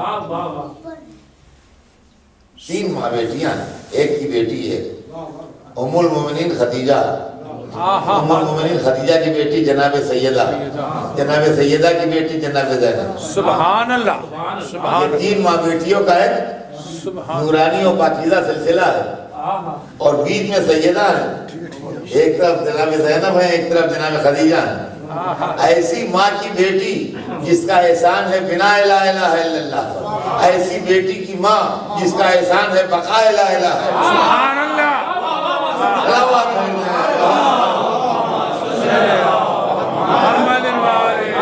3 ماں بیٹیاں ہیں، ایک کی بیٹی ہے ام المومنین خدیجہ ام المومنین خدیجہ کی بیٹی جناب سیدہ کی بیٹی جناب زینب، سبحان اللہ، سبحان یہ 3 ماں بیٹیوں کا ایک نورانی و پاکیزہ سلسلہ ہے، اور بیچ میں سیدہ ہے، ایک طرف جناب زینب ہے، ایک طرف جناب خدیجہ ہے۔ ایسی ماں کی بیٹی جس کا احسان ہے بنا لا الہ الا اللہ، ایسی بیٹی کی ماں جس کا احسان ہے بقا لا الہ الا اللہ۔ سبحان اللہ، صلوات محمد وآلہ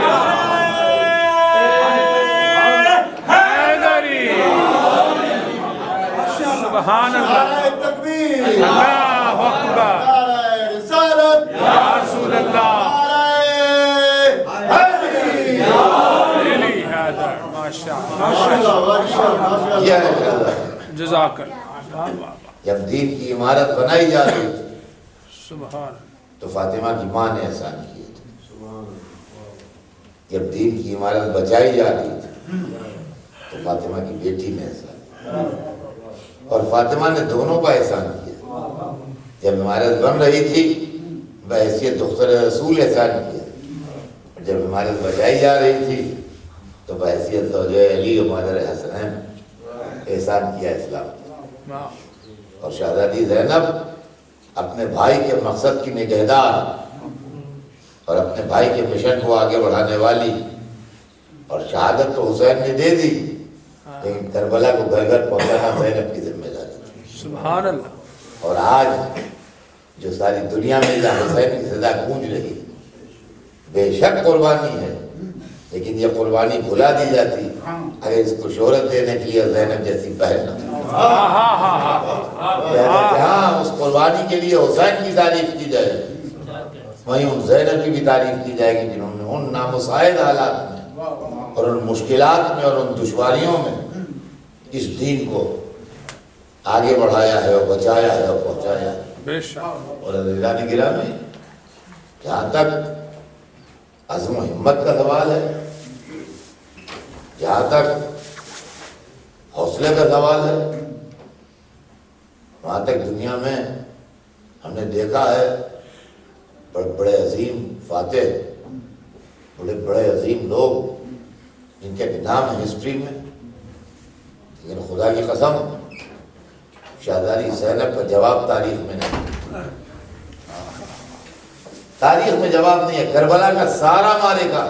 حیدری، سبحان اللہ، اللہ اکبر، یا رسول اللہ، کیا ہے جزاک اللہ، جب دین کی عمارت بنائی جا رہی تھی سبحان تو فاطمہ کی ماں نے احسان کیے تھے، جب دین کی عمارت بچائی جا رہی تھی تو فاطمہ کی بیٹی نے احسان کیا، اور فاطمہ نے دونوں کا احسان کیا۔ جب عمارت بن رہی تھی بحیثیت دختر رسول احسان کیا، جب عمارت بچائی جا رہی تھی تو بحیثیت زوجہ علی و مادر حسنین احسان کیا اسلام۔ اور شہزادی زینب اپنے بھائی کے مقصد کی نگہدار اور اپنے بھائی کے مشن کو آگے بڑھانے والی، اور شہادت تو حسین نے دے دی لیکن کربلا کو گھر گھر پہنچانا زینب کی ذمہ داری تھی۔ سبحان اللہ، اور آج جو ساری دنیا میں حسین کی صدا گونج رہی، بے شک قربانی ہے، لیکن یہ قربانی بھلا دی جاتی اگر اس کو شہرت دینے کے لیے زینب جیسی بہن نہ جہاں اس قربانی کے لیے حسین کی تعریف کی جائے وہیں ان زینب کی بھی تعریف کی جائے گی جنہوں نے ان نامساعد حالات میں اور ان مشکلات میں اور ان دشواریوں میں اس دین کو آگے بڑھایا ہے اور بچایا ہے اور پہنچایا ہے۔ بے شک، اور عزیزان گرامی، جہاں تک عزم و ہمت کا سوال ہے، جہاں تک حوصلے کا سوال ہے، وہاں تک دنیا میں ہم نے دیکھا ہے بڑے بڑے عظیم فاتح، بڑے بڑے عظیم لوگ جن کے نام ہے ہسٹری میں، لیکن خدا کی قسم شہزادی زینب کا جواب تاریخ میں نہیں، تاریخ میں جواب نہیں ہے۔ کربلا کا سارا معرکہ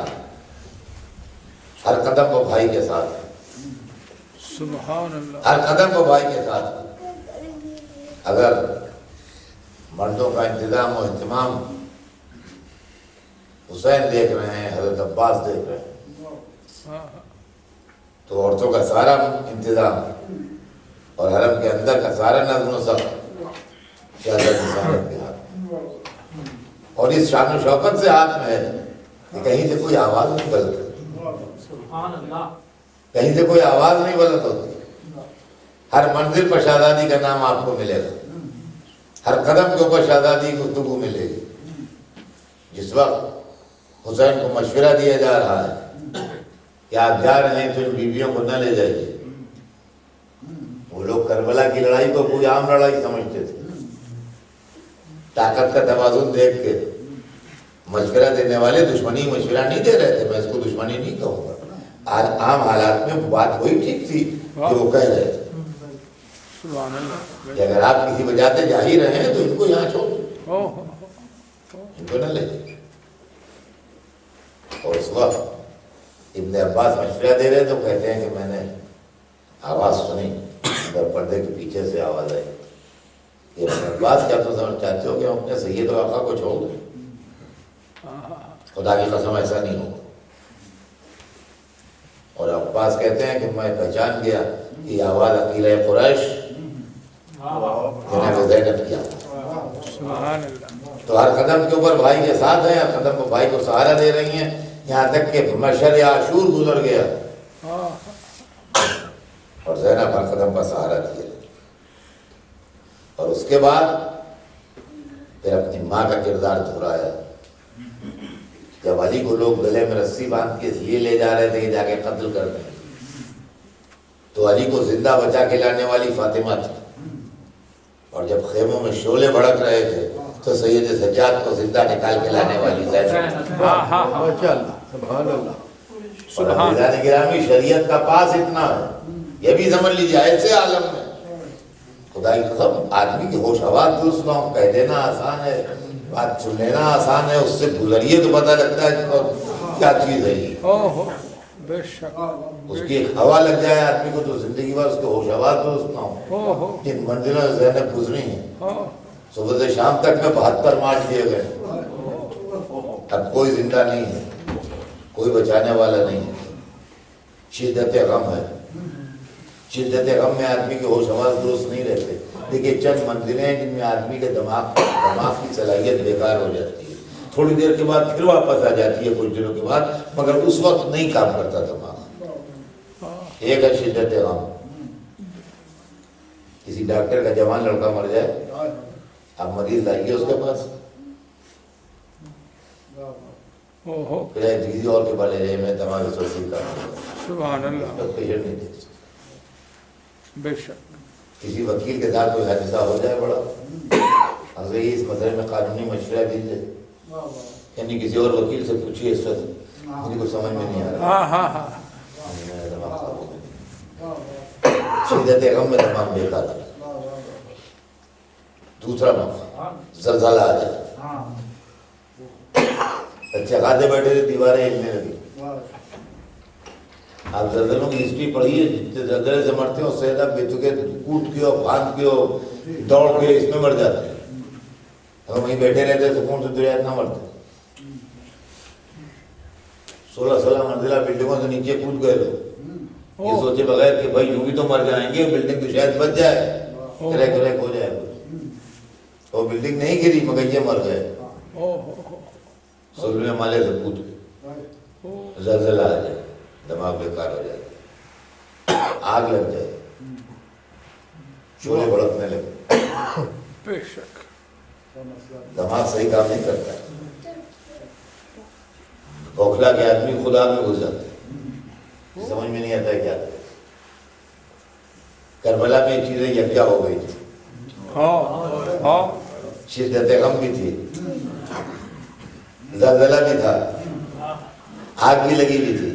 ہر قدم کو بھائی کے ساتھ ہے، سبحان اللہ، ہر قدم کو بھائی کے ساتھ ہے۔ اگر مردوں کا انتظام و اہتمام حسین دیکھ رہے ہیں، حضرت عباس دیکھ رہے ہیں، تو عورتوں کا سارا انتظام اور حرم کے اندر کا سارا نظم و ضبط شہزادی زینب کے ہاتھ میں، اور اس شان و شوکت سے ہاتھ میں ہے کہ کہیں سے کوئی آواز نہیں بلتی، کہیں سے کوئی آواز نہیں بلند ہوتی، ہر منزل پر شہزادی کا نام آپ کو ملے گا، ہر قدم کے اوپر شہزادی کی گفتگو ملے گی۔ جس وقت حسین کو مشورہ دیا جا رہا ہے کہ آپ جا رہے ہیں تو ان بیویوں کو نہ لے جائیے، وہ لوگ کربلا کی لڑائی کو کوئی عام لڑائی سمجھتے تھے، طاقت کا توازن دیکھ کے مشورہ دینے والے دشمنی مشورہ نہیں دے رہے تھے، میں اس کو دشمنی نہیں کہوں گا، عام حالات میں بات وہی ٹھیک تھی جو وہ کہہ رہے تھے سبحان اللہ، کہ اگر آپ کسی وجہ سے جا ہی رہے ہیں تو ان کو یہاں چھوڑ دو، ان کو نہ لے جائیں۔ اور اس وقت ابن عباس مشورہ دے رہے تو کہتے ہیں کہ میں نے آواز سنی، اگر پردے کے پیچھے سے آواز آئی، یہ ابن عباس کیا تو سمجھ چاہتے ہو کہ ہم اپنے سید و آقا کو چھوڑ دیں؟ خدا کی قسم ایسا نہیں ہوگا۔ اور عباس کہتے ہیں کہ میں پہچان گیا کہ یہ آواز عقیلہ قریش جناب زینب کی آواز، سبحان اللہ، تو ہر قدم کے اوپر بھائی کے ساتھ ہیں، ہر قدم کو بھائی کو سہارا دے رہی ہیں، یہاں تک کہ مشہد عاشور گزر گیا اور زینب ہر قدم کا سہارا دیا، اور اس کے بعد پھر اپنی ماں کا کردار دہرایا۔ جب علی کو لوگ گلے میں رسی باندھ کے اس لیے لے جا رہے تھے کہ جا کے قتل کر دیں، تو علی کو زندہ بچا کے لانے والی فاطمہ تھی، اور جب خیموں میں شعلے بھڑک رہے تھے تو سید سجاد کو زندہ نکال کے لانے والی زینب، ماشاءاللہ، سبحان اللہ، اور عزیزان گرامی شریعت کا پاس اتنا ہے، یہ بھی سمجھ لیجیے ایسے عالم میں خدا کی قسم آدمی کی ہوش آواز درست نہ ہو، کہہ دینا آسان ہے، بات سن لینا آسان ہے، اس سے گزریے تو پتہ لگتا ہے کہ کیا چیز ہے یہ، بے شک، اس کی ایک ہوا لگ جائے آدمی کو تو زندگی بھر اس کے ہوش آواز درست نہ ہو۔ جن منزلوں سے زینب گزری ہیں صبح سے شام تک میں 72 مار دیے گئے، اب کوئی زندہ نہیں ہے، کوئی بچانے والا نہیں ہے، شدت غم ہے، شدت غم میں آدمی کے ہوش آواز درست نہیں رہتے۔ دیکھیے چند منزلیں ہیں جن میں آدمی کے دماغ کی صلاحیت بیکار ہو جاتی ہے، تھوڑی دیر کے بعد پھر واپس آ جاتی ہے کچھ دنوں کے بعد، مگر اس وقت نہیں کام کرتا دماغ۔ ایک ہے شدت غم، کسی ڈاکٹر کا جوان لڑکا مر جائے، اب مریض لائیے اس کے پاس، پھر کسی اور کے پاس لے جائے میں دماغ سوچی کا سبحان اللہ، پیشنٹ نہیں دیکھ سکتا۔ بے شک، کسی وکیل کے ساتھ کوئی حادثہ ہو جائے بڑا، اگر اس مسئلے میں قانونی مشورہ دیجیے، یعنی کسی اور وکیل سے پوچھیے، اس وقت مجھے کچھ سمجھ میں نہیں آ رہا، میرا دماغ خراب ہو گیا، شدت غم میں دماغ بیکار ہے۔ دوسرا موقع زلزلہ آ جائے، اچھا کھاتے بیٹھے تھے، دیواریں ہلنے لگی، آپ زلزلوں کی ہسٹری پڑھیے، جتنے زلزلے سے مرتے ہیں اس سے زیادہ بے چکے کوٹ کے ہو، پھاند کے ہو، دوڑ کے اس میں مر جاتے ہیں، ہم وہیں بیٹھے رہتے سکون سے دنیا اتنا مرتے، 16 منزلہ بلڈنگوں سے نیچے کود گئے لوگ، یہ سوچے بغیر کہ بھائی یوں بھی تو مر جائیں گے، بلڈنگ تو شاید بچ جائے، کریک ہو جائے، وہ بلڈنگ نہیں گری مگر یہ مر گئے، 16 مالے سے کود گئے، زلزلہ آ جائے، دماغ بیکار ہو جائے، آگ لگ جائے، شعلے بھڑکنے لگے، بے شک، دماغ صحیح کام نہیں کرتا، بوکھلا کے آدمی خدا میں گھس جاتا ہے، سمجھ میں نہیں آتا ہے کیا کرے۔ کربلا میں چیزیں یکجا ہو گئی تھی، شدت غم بھی تھی، زلزلہ بھی تھا، آگ بھی لگی ہوئی تھی،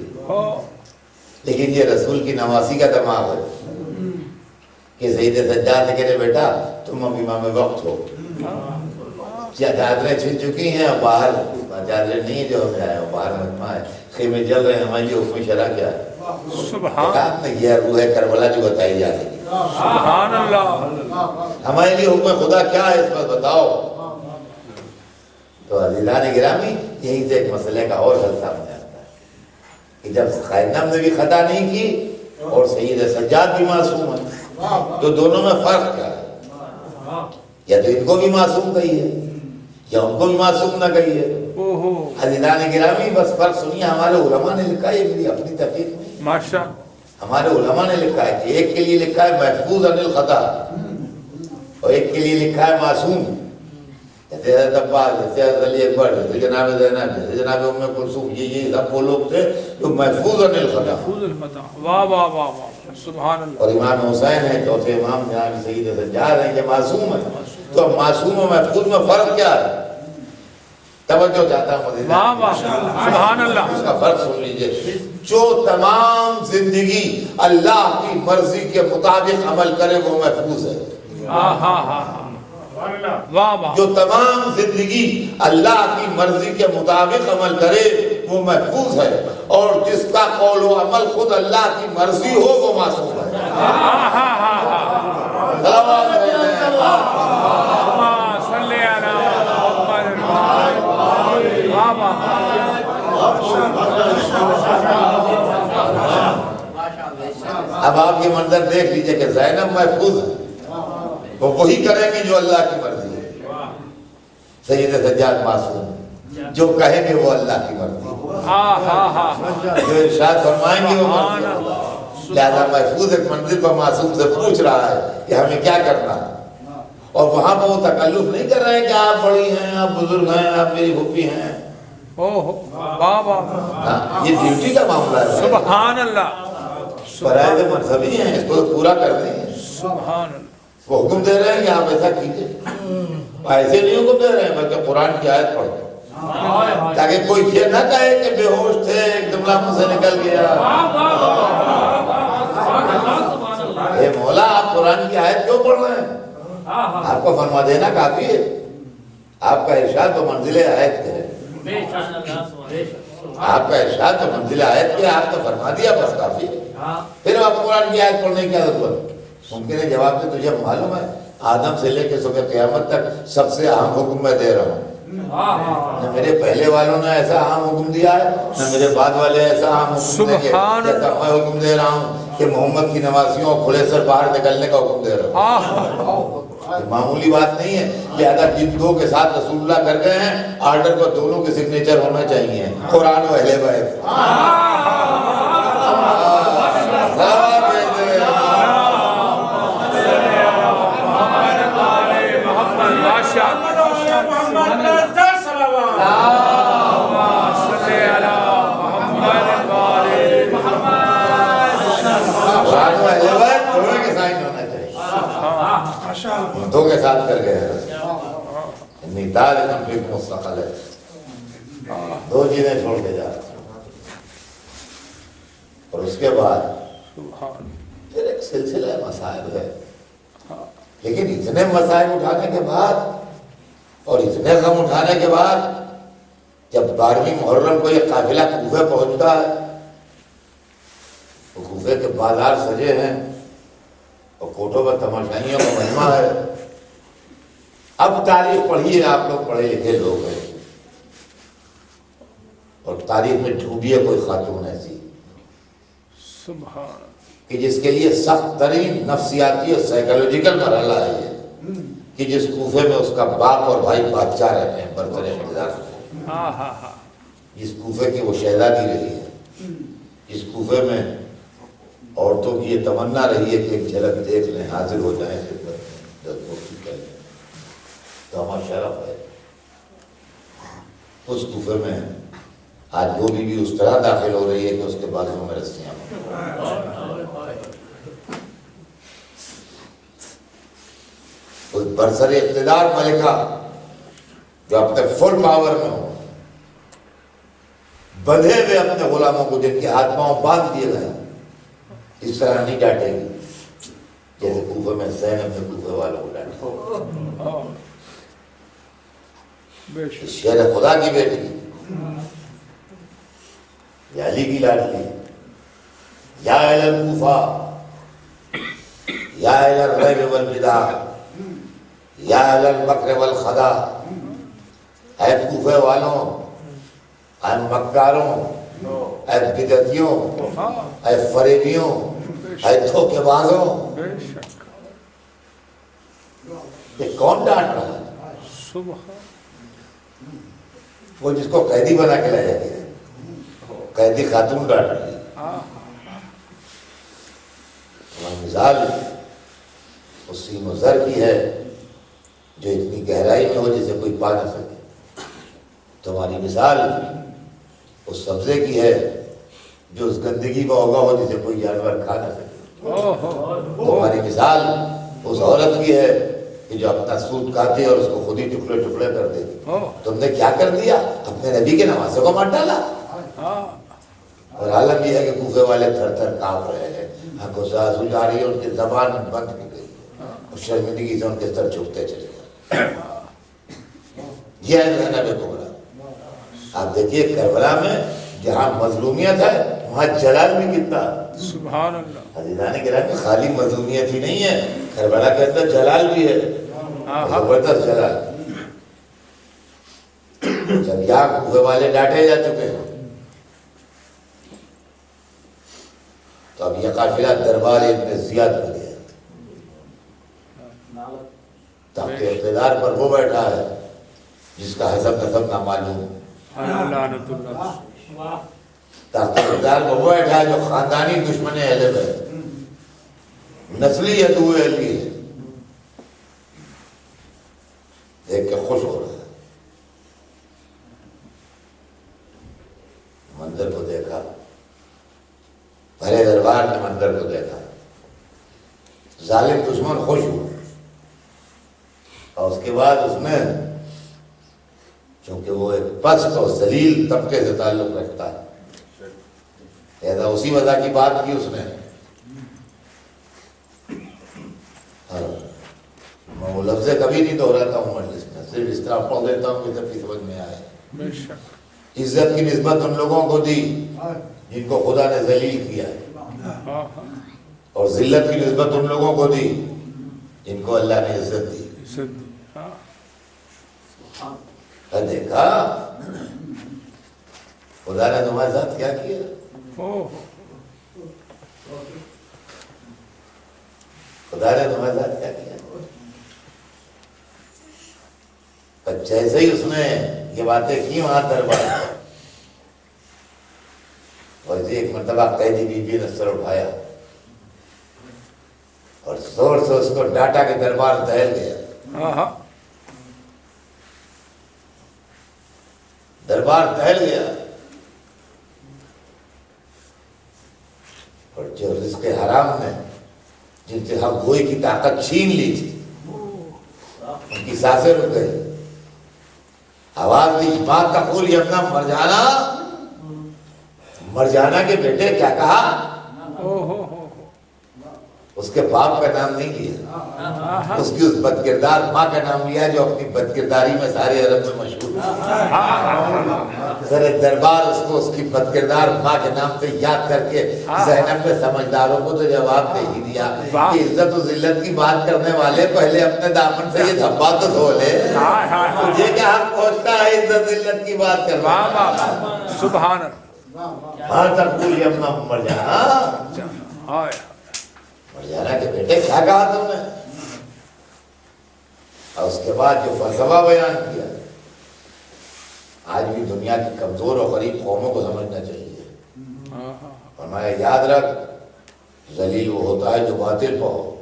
لیکن یہ رسول کی نواسی کا دماغ ہے کہ سید سجاد سے کہنے بیٹا تم اب امام وقت ہو، چادریں چھن چکی ہیں، باہر چادریں نہیں جو ہمیں آئے باہر مجمع ہے، خیمے جل رہے ہیں، ہمارے لیے حکم شرع کیا ہے؟ سبحان نے یہ روح کربلا جو بتائی جا رہی ہے، سبحان اللہ، ہمارے لیے حکم خدا کیا ہے اس پر بتاؤ۔ تو عزیزان گرامی یہیں سے ایک مسئلے کا اور حل سامنے آتا ہے کہ جب خائنم نے بھی خطا نہیں کی اور سید سجاد بھی معصوم ہے، تو دونوں میں فرق کیا ہے؟ یا تو ان کو بھی معصوم کہیے یا ان کو بھی معصوم نہ کہیے۔ عزیزان گرامی بس فرق سنیے، ہمارے علماء نے لکھا ہے، یہ میری اپنی تحقیق نہیں، ماشاء ہمارے علماء نے لکھا ہے کہ ایک کے لیے لکھا ہے محفوظ عن الخطا اور ایک کے لیے لکھا ہے معصوم، جیسے حضرت عباس، جیسے حضرت علی اکبر، جیسے جناب زینب، جیسے جناب ام کلثوم، یہ سب وہ لوگ تھے جو محفوظ عن الخطا۔ واہ واہ واہ واہ، سبحان اللہ۔ اور امام حسین ہیں، چوتھے امام جناب سید سجاد ہیں، یہ معصوم ہیں، تو اب معصوم و محفوظ میں فرق کیا ہے؟ توجہ چاہتا ہوں مزید، واہ واہ، سبحان اللہ، اس کا فرق سن لیجئے۔ جو تمام زندگی اللہ کی مرضی کے مطابق عمل کرے وہ محفوظ ہے، واہ واہ، جو تمام زندگی اللہ کی مرضی کے مطابق عمل کرے وہ محفوظ ہے، اور جس کا قول و عمل خود اللہ کی مرضی ہو وہ معصوم ہے۔ اب آپ یہ منظر دیکھ لیجئے کہ زینب محفوظ ہے، وہ وہی کریں گی جو اللہ کی مرضی ہے، سید سجاد معصوم ہے، جو کہیں گے وہ اللہ کی مرضی ہے، جو ارشاد فرمائیں گے وہ مرضی ہے۔ لہذا محفوظ ایک منزل پر معصوم سے پوچھ رہا ہے کہ ہمیں کیا کرنا ہے، اور وہاں پر وہ تکلف نہیں کر رہے ہیں کہ آپ بڑی ہیں، آپ بزرگ ہیں، آپ میری پھوپھی ہیں، واہ واہ، یہ ڈیوٹی کا معاملہ ہے، سبحان اللہ، فرائض منصبی ہیں، اس کو پورا کر دیں۔ سبحان اللہ، کو حکم دے رہے ہیں کہ آپ ایسا کیجیے، ایسے نہیں حکم دے رہے ہیں بلکہ قرآن کی آیت پڑھ دیں تاکہ کوئی یہ نہ کہے کہ بے ہوش تھے ایک دم منہ سے نکل گیا۔ اے مولا آپ قرآن کی آیت کیوں پڑھ رہے ہیں؟ آپ کو فرما دینا کافی ہے، آپ کا ارشاد تو منزل آیت کے ہے، آپ کا ارشاد تو منزل آیت کے، آپ تو فرما دیا بس کافی ہے، پھر آپ قرآن کی آیت پڑھنے کی کیا ضرورت؟ ممکن ہے جواب سے تجھے معلوم ہے آدم سے لے کے صبح قیامت تک سب سے اہم حکم میں دے رہا ہوں، نہ میرے پہلے والوں نے ایسا عام حکم دیا ہے نہ میرے بعد والے ایسا عام حکم دیں گے جیسا میں حکم دے رہا ہوں کہ محمد کی نوازیوں اور کھلے سر باہر نکلنے کا حکم دے رہا ہوں۔ یہ معمولی بات نہیں ہے، لہذا جن دو کے ساتھ رسول اللہ کر گئے ہیں آرڈر کو دونوں کے سگنیچر ہونا چاہیے، قرآن و اہل بیت۔ دو کے ساتھ کر گئے مستقل ہے، دو چیزیں چھوڑ کے جا رہے ہیں، اور اس کے بعد پھر ایک سلسلہ مسائل ہے، لیکن اتنے مسائل اٹھانے کے بعد اور اتنے غم اٹھانے کے بعد جب 12ویں محرم کو یہ قافلہ کوفے پہنچتا ہے، تو کوفے کے بازار سجے ہیں اور کوٹوں پر تماشائیوں کا مجمع ہے۔ اب تاریخ پڑھیے، آپ لوگ پڑھے لکھے لوگ ہیں، اور تاریخ میں ڈھونڈیے کوئی خاتون ایسی کہ جس کے لیے سخت ترین نفسیاتی اور سائیکولوجیکل مرحلہ ہے یہ کہ جس کوفے میں اس کا باپ اور بھائی بادشاہ رہتے ہیں، برتر اقتدار، جس کوفے کی وہ شہزادی رہی ہے، جس کوفے میں عورتوں کی یہ تمنا رہی ہے کہ ایک جھلک دیکھ لیں، حاضر ہو جائیں خدمت میں، 10 مفتی کر لیں تو ہمارا شرف ہے۔ اس کوفے میں آج وہ بھی اس طرح داخل ہو رہی ہے کہ اس کے بازوں میں رسیاں اس برسر اقتدار ملکہ جو اپنے فل پاور میں ہو، بدھے ہوئے اپنے غلاموں کو جن کے ہاتھ پاؤں باندھ دیے گئے اس طرح نہیں ڈانٹے گی جیسے کوفے میں زین اپنے کوفے والوں کو ڈانٹے۔ شیر خدا کی بیٹی، یا علی کی لاڈلی، یا اہل الکوفہ، یا اہل الریب والبدع، یا اہل المکر والخدع، اے کوفے والوں، اے مکاروں، اے بدعتیوں، اے فریبیوں، اے دھوکے بازوں، یہ کون ڈانٹ رہا ہے؟ وہ جس کو قیدی بنا کے لایا گیا ہے، قیدی خاتون ڈانٹ رہی ہے۔ مثال اس سیم و زر کی ہے جو اتنی گہرائی میں ہو جسے کوئی پا نہ سکے، تمہاری مثال اس سبزے کی ہے جو اس گندگی کا ہوگا ہو جسے کوئی جانور کھا نہ سکے، تمہاری مثال اس عورت کی ہے کہ جو اپنا سوٹ کاتے اور اس کو خود ہی ٹکڑے ٹکڑے کر دے۔ تم نے کیا کر دیا؟ اپنے نبی کے نواسے کو مار ڈالا۔ اور عالم یہ ہے کہ کوفے والے تھر تھر کانپ رہے ہیں، آنکھوں سے آنسو جاری ہے، ان کی زبان بند ہو گئی اور شرمندگی سے ان کے سر جھکتے چلے گئے۔ یہ ہے زینب کبریٰ۔ آپ دیکھیے کربلا میں جہاں مظلومیت ہے وہاں جلال بھی کتنا، سبحان اللہ، عزیزان کرام، خالی مظلومیت ہی نہیں ہے، کربلا کے اندر جلال بھی ہے، زبردست جلال۔ جب یہاں کوفے والے ڈانٹے جا چکے ہیں تو اب یہ قافلہ دربار ابن زیاد میں گیا، تخت اقتدار پر وہ بیٹھا ہے جس کا حسب نسب نامعلوم، تخت اقتدار پر وہ بیٹھا ہے جو خاندانی دشمن اہل بیت، نسلی عدو علی ہے، دیکھ کے خوش ہو رہا ہے، منظر کو دیکھا، بھرے دربار کے منظر کو دیکھا، ظالم دشمن خوش ہوا، کے بعد اس نے چونکہ وہ ایک پست اور ذلیل طبقے سے تعلق رکھتا ہے، لہذا اسی وجہ کی بات کی اس نے. میں وہ لفظ کبھی نہیں دہراتا ہوں مجلس میں، صرف اس طرح پڑھ دیتا ہوں کہ تب کی سمجھ میں آئے. عزت کی نسبت ان لوگوں کو دی جن کو خدا نے ذلیل کیا ہے، اور ذلت کی نسبت ان لوگوں کو دی جن کو اللہ نے عزت دی. دیکھا خدا نے تمہارے ساتھ کیا کیا. خدا نے تمہارے ساتھ کیا کیا. جیسے ہی اس نے یہ باتیں کی وہاں دربار ویسے ایک مرتبہ قیدی بی بی نے سر اٹھایا اور زور سے اس کو ڈانٹا کے دربار دہل گیا. دربار دہل گیا اور جو رزق حرام نے جن سے حق گوئی کی طاقت چھین لی تھی ان کی سانسیں رک گئی. آواز دی ماں تقول یمنا مرجانا، مرجانا کے بیٹے کیا کہا. اس کے باپ کا نام نہیں لیا، اس کی اس بد کردار ماں کا نام لیا جو اپنی بد کرداری میں سارے عرب میں مشہور تھی. سر دربار اس کو اس کی بد کردار ماں کے نام سے یاد کر کے ذہن میں سمجھداروں کو تو جواب دے ہی دیا کہ عزت و ذلت کی بات کرنے والے پہلے اپنے دامن سے یہ دھبا تو دھو لے. تجھے کیا حق پہنچتا ہے عزت ذلت کی بات کرنا. سبحان ہاں تقول یمنا مرجانا، مرجانا کے بیٹے کیا کہا تم نے. اور اس کے بعد جو فلسفہ بیان کیا آج بھی دنیا کی کمزور اور غریب قوموں کو سمجھنا چاہیے. فرمایا یاد رکھ ذلیل وہ ہوتا ہے جو باطل پہ ہو،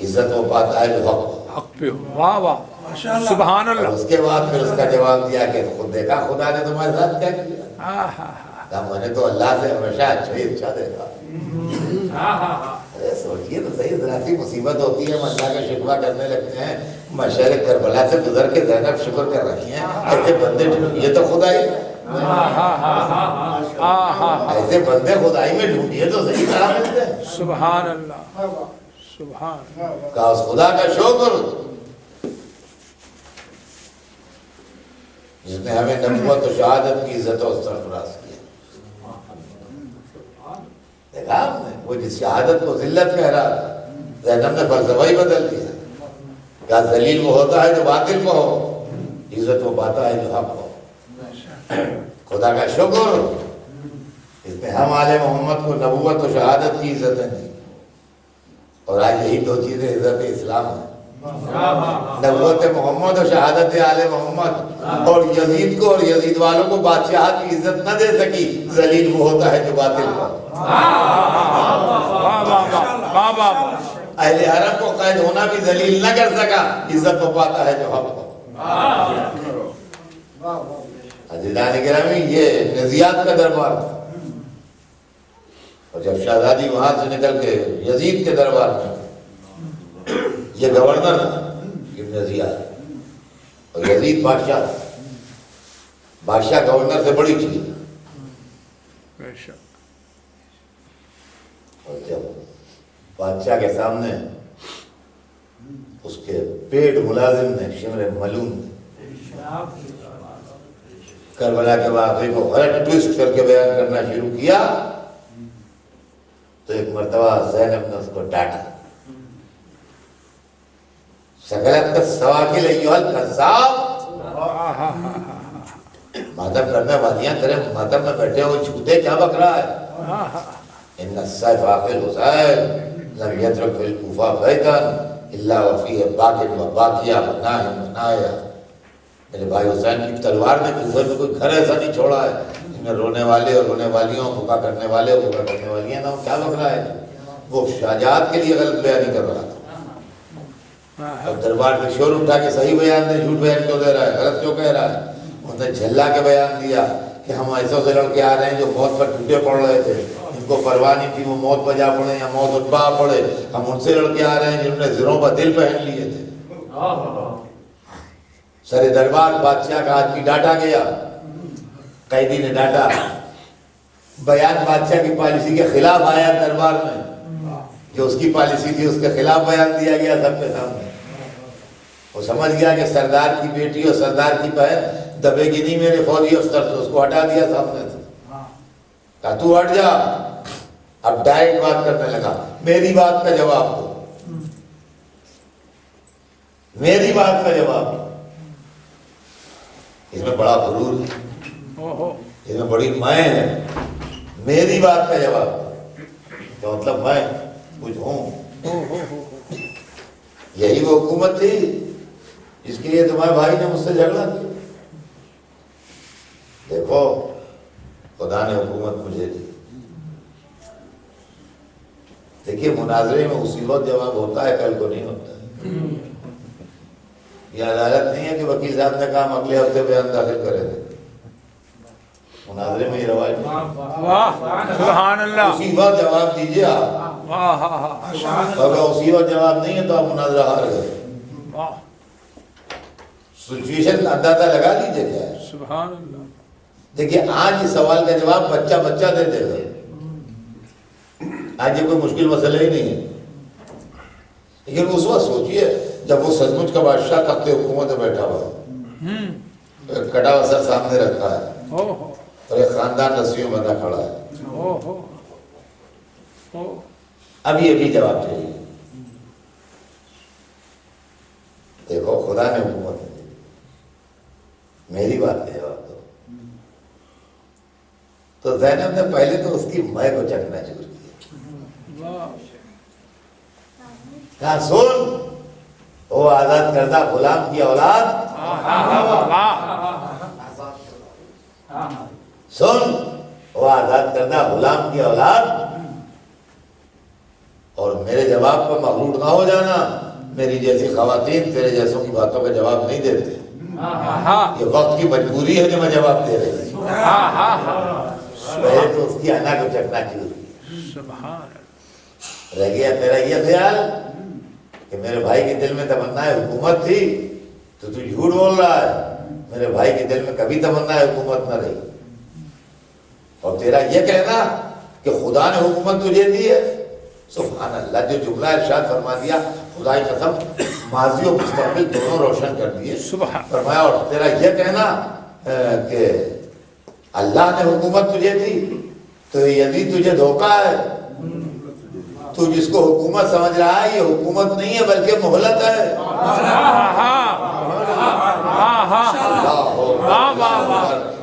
عزت وہ پاتا ہے جو حق پہ ہو. واہ واہ سبحان اللہ. اس کے بعد پھر اس کا جواب دیا کہ خود دیکھا خدا نے تمہارے ساتھ کیا کیا. میں نے تو اللہ سے ہمیشہ اچھا ہی اچھا دیکھا. سوچیے تو صحیح، ذرا سی مصیبت ہوتی ہے ہم اللہ کا شکوہ کرنے لگتے ہیں. مشہر کربلا سے گزر کے زینب شکر کر رہی ہیں. ایسے بندے ڈھونڈیے تو خدائی، ایسے بندے خدائی میں ڈھونڈیے تو صحیح کہاں ملتے ہیں. سبحان اللہ سبحان. کہا اس خدا کا شکر جس نے ہمیں نبوت و شہادت کی عزت و سرفراز کیا. دیکھا ہم نے وہ جس شہادت کو ذلت کہہ رہا تھا زینب نے فلسفہ ہی بدل دیا. کہا ذلیل وہ ہوتا ہے جو باطل کو ہو، عزت وہ پاتا ہے جو حق ہو. خدا کا شکر اس نے ہم آل محمد کو نبوت و شہادت کی عزتیں دی. اور آج یہی دو چیزیں عزت اسلام ہیں، نبوت محمد اور شہادت آل محمد. اور یزید کو اور یزید والوں کو بادشاہت کی عزت نہ دے سکی. ذلیل وہ ہوتا ہے جو باطل کو. اہل حرم کو قید ہونا بھی ذلیل نہ کر سکا، عزت وہ پاتا ہے جو حق ہو. عزیزان گرامی یہ نزیات کا دربار تھا. اور جب شہزادی وہاں سے نکل کے یزید کے دربار میں، یہ گورنر تھا ابن زیاد اور یزید بادشاہ تھا. بادشاہ گورنر سے بڑی چیز ہے. اور جب بادشاہ کے سامنے اس کے پیڈ ملازم نے شمر ملون نے کربلا کے واقعے کو غلط ٹویسٹ کر کے بیان کرنا شروع کیا تو ایک مرتبہ زینب نے اس کو ڈانٹا. سکلت کا سواکل ایوہ الکذاب، ماتم کرنے والیاں تیرے ماتم میں بیٹھے ہوئے جھوٹے کیا بک رہا ہے. ان السیف آخر حسین لم یترک فی الکوفہ بیتا الا وفیہ باقر و باقیہ و ناہم و نایا. میرے بھائی حسین کی تلوار نے کوفہ میں کوئی گھر ایسا نہیں چھوڑا ہے جن میں رونے والے اور رونے والیوں، بھوکا کرنے والے اور بھوکا کرنے والیاں نہ ہو. کیا بک رہا ہے؟ وہ شہجات کے لیے غلط بیانی کر رہا تھا. اب دربار میں شور اٹھا کے صحیح بیان دے، جھوٹ بیان کیوں دے رہا ہے، غلط کیوں کہہ رہا ہے. انہوں نے جھلا کے بیان دیا کہ ہم ایسوں سے لڑکے آ رہے ہیں جو موت پر ٹوٹے پڑ رہے تھے ان کو پرواہ نہیں تھی وہ موت بجا پڑے یا موت اتبا پڑے. ہم ان سے لڑ کے آ رہے ہیں جنہوں نے زروں پر دل پہن لیے تھے. سر دربار بادشاہ کا آدمی ڈانٹا گیا, قیدی نے ڈانٹا, بیان بادشاہ کی پالیسی کے خلاف آیا دربار میں, جو اس کی پالیسی تھی اس کے خلاف بیان دیا گیا سب کے سامنے. وہ سمجھ گیا کہ سردار کی بیٹی اور سردار کی بہن دبے گی نہیں میرے فوجی افسر سے, اس کو ہٹا دیا سامنے سے. کہا تو ہٹ جا. اب ڈائریکٹ بات کرنے لگا, میری بات کا جواب دو, میری بات کا جواب دو. اس میں بڑا غرور ہے, اس میں بڑی میں ہے. میری بات کا جواب دو تو مطلب میں کچھ ہوں. یہی وہ حکومت تھی جس کے لیے تمہارے بھائی نے مجھ سے جھگڑا کیا. دیکھو خدا نے حکومت مجھے دی. دیکھیے مناظرے میں اسی وقت جواب ہوتا ہے, کل کو نہیں ہوتا ہے. یہ عدالت نہیں ہے کہ وکیل صاحب نے کہا اگلے ہفتے بیان داخل کرے تھے. مناظرے میں یہ رواج نہیں. سبحان اللہ. اسی وقت جواب دیجیے آپ. اگر اسی وقت جواب نہیں ہے تو آپ مناظرہ ہار گئے. سچویشن کا اندازہ لگا لیجیے کیا ہے. سبحان اللہ. دیکھیے آج اس سوال کا جواب بچہ دے دے گا. آج یہ کوئی مشکل مسئلہ ہی نہیں ہے. لیکن اس وقت سوچئے جب وہ سچ مچ کا بادشاہ تخت حکومت میں بیٹھا ہوا, کٹا ہوا سر سامنے رکھا ہے اور ایک خاندان رسیوں بندہ کھڑا ہے. اب یہ بھی جواب چاہیے. دیکھو خدا نے حکومت دی, میری بات کا جواب دو. تو زینب نے پہلے تو اس کی میں کو چکنا چور کیا. کہا سن, وہ آزاد کردہ غلام کی اولاد, سن وہ آزاد کردہ غلام کی اولاد, اور میرے جواب پر مغرور نہ ہو جانا. میری جیسی خواتین تیرے جیسوں کی باتوں کا جواب نہیں دیتے. یہ وقت کی مجبوری ہے جو میں جواب دے رہی ہوں. پہلے تو اس کی انا کو چکنا چور. رہ گیا تیرا یہ خیال کہ میرے بھائی کے دل میں تمنا حکومت تھی تو تو جھوٹ بول رہا ہے. میرے بھائی کے دل میں کبھی تمنا حکومت نہ رہی. اور تیرا یہ کہنا کہ خدا نے حکومت تجھے دی ہے, سبحان اللہ. جو جملہ ارشاد فرما دیا, خدا کی قسم ماضی و مستقبل دونوں روشن کر دیے. فرمایا اور تیرا یہ کہنا کہ اللہ نے حکومت تجھے دی تو یزید تجھے دھوکا ہے. تو جس کو حکومت سمجھ رہا ہے یہ حکومت نہیں ہے بلکہ مہلت ہے.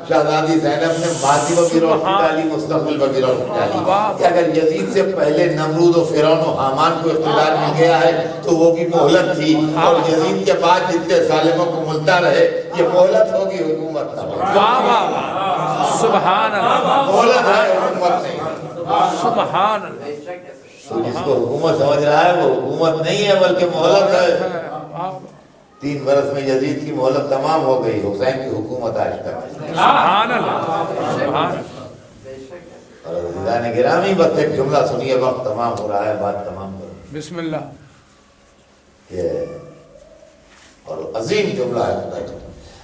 شہزادی زینب نے ماضی پر بھی روشنی ڈالی, مستقبل پر بھی روشنی ڈالی کہ اگر یزید سے پہلے نمرود و فرعون و حامان کو اقتدار مل گیا ہے تو وہ بھی مہلت تھی, اور یزید کے بعد جتنے ظالموں کو ملتا رہے یہ مہلت ہوگی, حکومت نہ ہوگی. سبحان اللہ. مہلت ہے, حکومت نہیں. سبحان اللہ. تو جس کو حکومت سمجھ رہا ہے وہ حکومت نہیں ہے بلکہ مہلت ہے. 3 برس میں یزید کی مہلت تمام ہو گئی, حسین کی حکومت آج تک. سبحان اللہ. سبحان. اور عزیزان گرامی بس ایک جملہ سنیے, وقت تمام ہو رہا ہے, بات تمام کرو. بسم اللہ. یہ اور عظیم جملہ ہے خدا کا.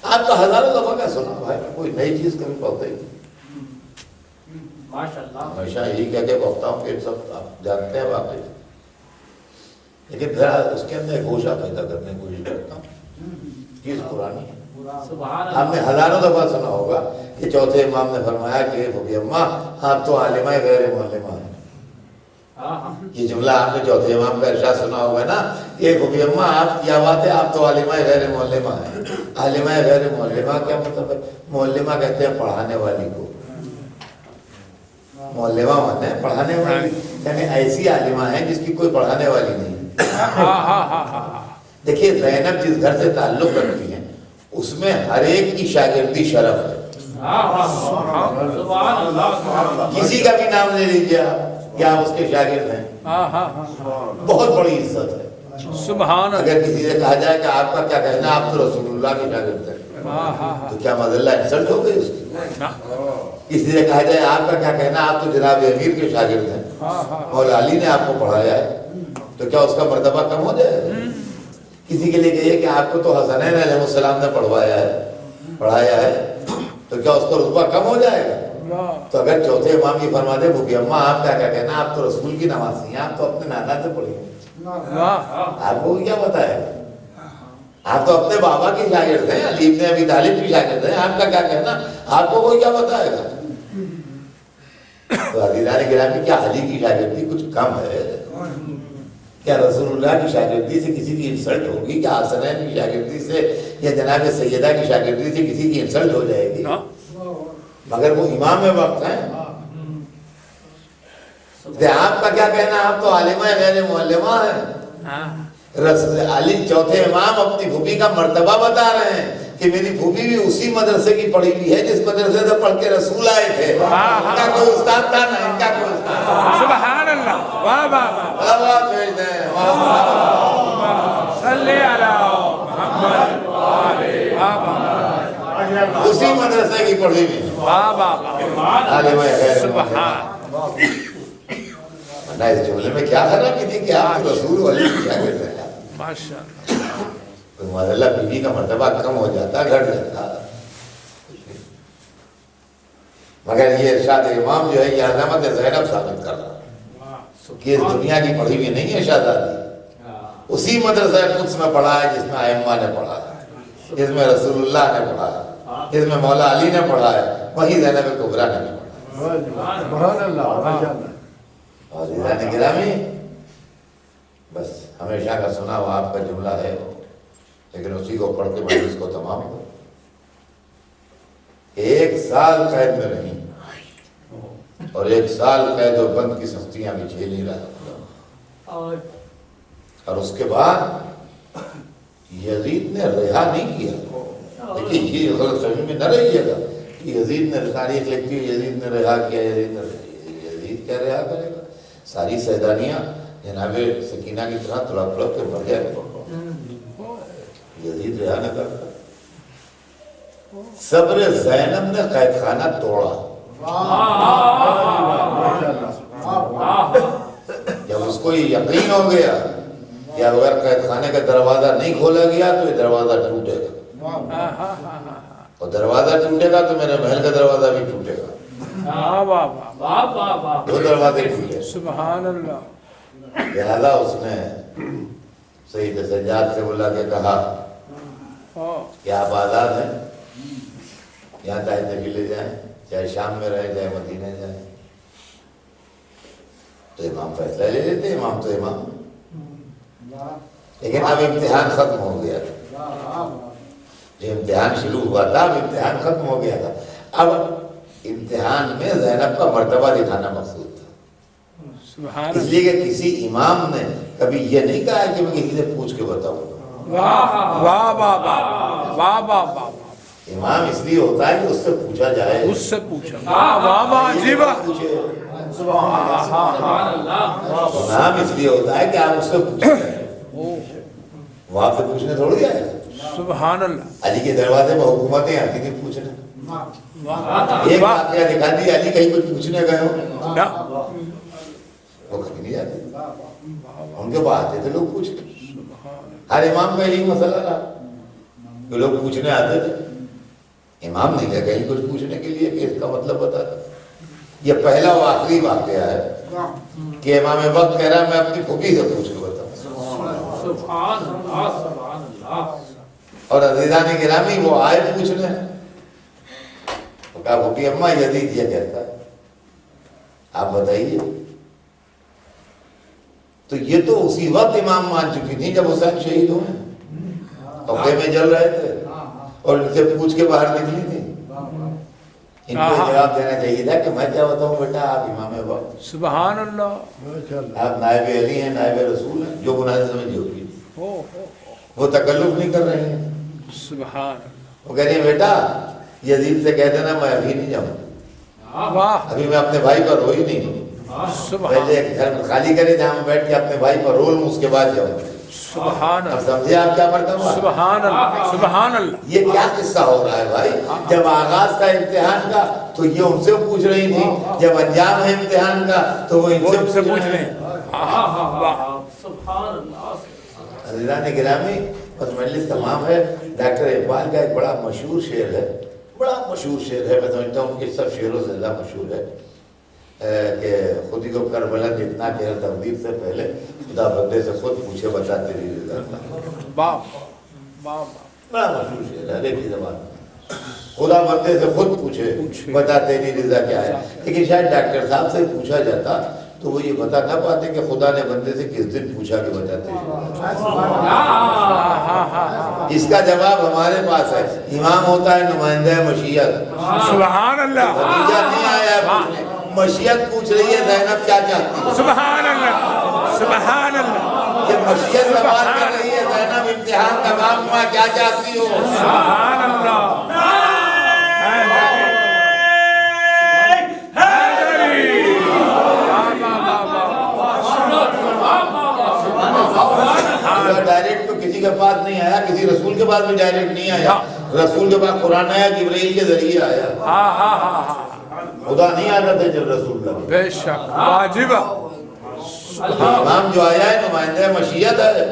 آپ کا ہزاروں دفعہ کا سنا بھائی, کوئی نئی چیز کبھی پڑھتے ہی نہیں. ہمیشہ یہی کہہ کے پڑھتا ہوں کہ سب آپ جانتے ہیں واقعی, لیکن ذرا اس کے اندر گوشہ پیدا کرنے کی کوشش کرتا ہوں. چیز پرانی ہے, آپ نے ہزاروں دفعہ سنا ہوگا کہ چوتھے امام نے فرمایا کہ پھوپھی اماں آپ تو عالمہ غیر معلمہ ہیں. یہ جملہ آپ نے چوتھے امام کا ارشاد سنا ہوگا نا کہ پھوپھی اماں آپ کیا بات ہے, آپ تو عالمہ غیر معلمہ ہیں. عالمہ غیر معلمہ کیا مطلب ہے؟ معلمہ کہتے ہیں پڑھانے والی کو. معلمہ مانے ہیں پڑھانے والی, یعنی ایسی عالمہ ہیں جس کی کوئی پڑھانے والی نہیں. دیکھیے زینب جس گھر سے تعلق رکھتی ہیں اس میں ہر ایک کی شاگردی شرف ہے. کسی کا بھی نام لے لیجیے آپ کہ آپ اس کے شاگرد ہیں, بہت بڑی عزت ہے. سبحان. اگر کسی سے کہا جائے کہ آپ کا کیا کہنا, آپ تو رسول اللہ کے شاگرد ہیں, تو کیا مذلہ انسلٹ ہو گئی اس کی؟ کسی سے کہا جائے آپ کا کیا کہنا، آپ تو جناب امیر کے شاگرد ہیں، مولا علی نے آپ کو پڑھایا ہے، تو کیا اس کا مرتبہ کم ہو جائے؟ کسی کے لیے کہیے کہ آپ کو تو حسنین علیہ السلام نے پڑھایا ہے، تو کیا اس کا رتبہ کم ہو جائے گا؟ تو اگر چوتھے امام کی فرما دے بھوکی اماں آپ کا کیا کہنا، آپ تو رسول کی نوازی ہیں، آپ تو اپنے نانا سے پڑھی ہیں، آپ کو کیا بتائے گا؟ آپ تو اپنے بابا کے شاگرد ہیں، علی ابن ابی طالب کی شاگرد ہیں، آپ کا کیا کہنا، آپ کو کوئی کیا بتائے گا؟ تو عزیزان گرامی، کیا علی کی شاگردی کچھ کم ہے؟ کیا رسول اللہ کی شاگردی سے کسی کی انسلٹ ہوگی؟ کیا حسنین کی شاگردی سے یا جناب سیدہ کی شاگردی سے کسی کی انسلٹ ہو جائے گی؟ مگر وہ امام وقت ہیں۔ آپ کا کیا کہنا، آپ تو عالمہ غیر معلمہ ہیں۔ رسول علی چوتھے امام اپنی پھوپھی کا مرتبہ بتا رہے ہیں کہ میری پھوپھی بھی اسی مدرسے کی پڑھی ہوئی ہے جس مدرسے سے پڑھ کے رسول آئے تھے۔ ان کا کوئی استاد تھا نا، ان کا کوئی استاد۔ سبحان اللہ، واہ واہ اللہ بھیج دیں، صلی علی محمد، اسی مدرسے کی پڑھی ہوئی واہ واہ عالمہ غیر سبحان نہ۔ اس جملے میں کیا خرابی تھی کہ آپ رسول علی کی شاگرد ہیں؟ ماشاءاللہ، معذلہ بی بی کا مرتبہ کم ہو جاتا، گھٹ جاتا۔ مگر یہ ارشاد امام جو ہے یہ عظمت زینب ثابت کر رہا کہ اس دنیا کی پڑھی ہوئی نہیں ہے شہزادی، اسی مدرسہ قدس میں پڑھا ہے جس میں ائمہ نے پڑھا ہے، جس میں رسول اللہ نے پڑھا ہے، جس میں مولا علی نے پڑھا ہے، وہی زینب کبریٰ نے پڑھا۔ اور عزیزان گرامی، بس ہمیشہ کا سنا ہوا آپ کا جملہ ہے، لیکن اسی کو پڑھ کے مجلس کو تمام ہو۔ 1 سال قید میں رہی اور 1 سال قید و بند کی سختیاں بھی جھیل نہیں رہا، اور اس کے بعد یزید نے رہا نہیں کیا۔ دیکھیے یہ غلط فہمی میں نہ رہیے گا کہ یزید نے تاریخ لکھتی ہے یزید نے رہا کیا، یزید کیا رہا کرے گا؟ ساری سیدانیاں جناب سکینہ کی طرح تڑپ تڑپ کے مر جائے، یزید رہا نہ کرتا۔ صبر زینب نے قید خانہ توڑا۔ جب اس کو یہ یقین ہو گیا کہ اگر قید خانے کا دروازہ نہیں کھولا گیا تو یہ دروازہ ٹوٹے گا، اور دروازہ ٹوٹے گا تو میرے محل کا دروازہ بھی ٹوٹے گا۔ دو دروازے ٹوٹے، سبحان اللہ۔ لہذا اس نے سید سجاد سے بلا کے کہا کہ آپ آزاد ہیں، یہاں چاہے تبھی جائیں، چاہے شام میں رہیں، چاہے مدینے جائیں۔ تو امام فیصلہ لے لیتے، امام تو امام۔ لیکن اب امتحان ختم ہو گیا تھا، جو امتحان شروع ہوا تھا اب امتحان ختم ہو گیا تھا۔ اب امتحان میں زینب کا مرتبہ دکھانا مقصود تھا، اس لیے کہ کسی امام نے کبھی یہ نہیں کہا کہ میں کسی سے پوچھ کے بتاؤں گا۔ امام اس لیے ہوتا ہے کہ اس سے پوچھا جائے، اس سے پوچھا، عجیبہ، امام اس لیے ہوتا ہے کہ آپ اس سے پوچھیں، وہ آپ سے پوچھنے تھوڑی آئے گا۔ سبحان اللہ۔ علی کے دروازے میں حکومتیں آتی تھی پوچھنے، ایک واقعہ دکھا دی علی کہیں کچھ پوچھنے گئے ہو، وہ کبھی نہیں آتے، ان کے پاس آتے تھے لوگ پوچھنے۔ ہر امام کا یہی مسئلہ رہا کہ لوگ پوچھنے آتے تھے، امام نہیں گئے کہیں کچھ پوچھنے کے لیے کہ اس کا مطلب بتا دیں۔ یہ پہلا و آخری واقعہ ہے کہ امام وقت کہہ رہا ہے میں اپنی پھوپھی سے پوچھ کے بتاؤں۔ اور عزیزان گرامی وہ آئے پوچھنے، وہ کہا پھوپھی اماں یزید یہ کہتا ہے، آپ بتائیے۔ تو یہ تو اسی وقت امام مان چکی تھی جب حسین شہید ہوئے، قبرے میں جل رہے تھے اور ان سے پوچھ کے باہر نکلی تھی۔ ان کو جواب دینا چاہیے تھا کہ میں کیا بتاؤں بیٹا، آپ امام وقت، سبحان اللہ، آپ نائب علی ہیں، نائب رسول ہیں، جو گناہ سمجھی ہوگی وہ تکلف نہیں کر رہے ہیں۔ سبحان وہ کہہ رہی ہیں بیٹا یزید سے کہہ دینا میں ابھی نہیں جاؤں، واہ، ابھی میں اپنے بھائی پر رو ہی نہیں ہوں، سبحان پہلے ایک گھر خالی کرے جہاں میں بیٹھ کے اپنے بھائی پر رو لوں، اس کے بعد جاؤں۔ سبحان اب اللہ سمجھے آپ کیا مرتبہ؟ سبحان اللہ سبحان اللہ یہ کیا قصہ ہو رہا ہے بھائی؟ جب آغاز تھا امتحان کا تو یہ ان سے پوچھ رہی تھی، جب انجام ہے امتحان کا تو وہ ان سے پوچھ رہے ہیں۔ عزیزان گرامی، بس مجلس تمام ہے۔ ڈاکٹر اقبال کا ایک بڑا مشہور شعر ہے، بڑا مشہور شعر ہے، میں سمجھتا ہوں کہ سب شعروں سے زیادہ مشہور ہے کہ خودی کو کربلا جتنا کہ تقدیر سے پہلے خدا بندے سے خود پوچھے بتا تیری رضا کیا ہے۔ باپ باپ بڑا مشہور شعر ہے عربی زبان میں، خدا بندے سے خود پوچھے بتا تیری رضا کیا ہے۔ لیکن شاید ڈاکٹر صاحب سے پوچھا جاتا تو وہ یہ بتا نہ پاتے کہ خدا نے بندے سے کس دن پوچھا کہ بتا تیری رضا۔ اس کا جواب ہمارے پاس ہے، امام ہوتا ہے نمائندہ مشیت، سبحان اللہ نتیجہ نہیں آیا پوچھنے، مشیت پوچھ رہی ہے زینب کیا چاہتی ہے۔ سبحان اللہ سبحان اللہ یہ مشیت سوال کر رہی ہے زینب امتحان تمام ہوا کیا چاہتی ہو۔ سبحان اللہ ڈائریکٹ تو کسی کے پاس نہیں آیا، کسی رسول کے پاس بھی ڈائریکٹ نہیں آیا، رسول کے پاس قرآن آیا، جبرائیل کے ذریعے آیا، خدا نہیں آتا تھا جب رسول لگا۔ بے شک واجب امام جو آیا ہے نمائندہ مشیت ہے،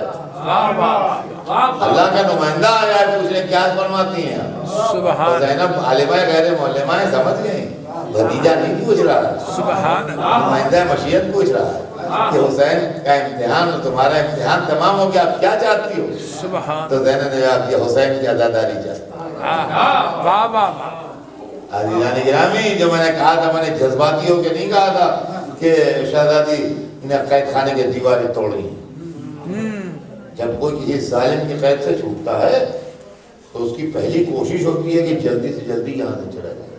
اللہ کا نمائندہ آیا ہے پوچھنے کیا فرماتی ہیں آپ۔ سبحان زینب عالمہ غیر معلمہ ہے، سمجھ گئیں، بھتیجہ نہیں پوچھ رہا، سبحان اللہ نمائندہ مشیت پوچھ رہا ہے کہ حسین کا امتحان، تمہارا امتحان تمام ہو گیا، آپ کیا چاہتی ہو؟ سبحان تو زینب نے جواب دیا حسین کی عزاداری چاہتی۔ واہ واہ عزیزان گرامی، جو میں نے کہا تھا، میں نے جذباتی ہو کے نہیں کہا تھا کہ شہزادی نے قید خانے کے دیواریں توڑ رہی ہیں۔ جب کوئی کسی ظالم کی قید سے چھوٹتا ہے تو اس کی پہلی کوشش ہوتی ہے کہ جلدی سے جلدی یہاں سے چلا جائے،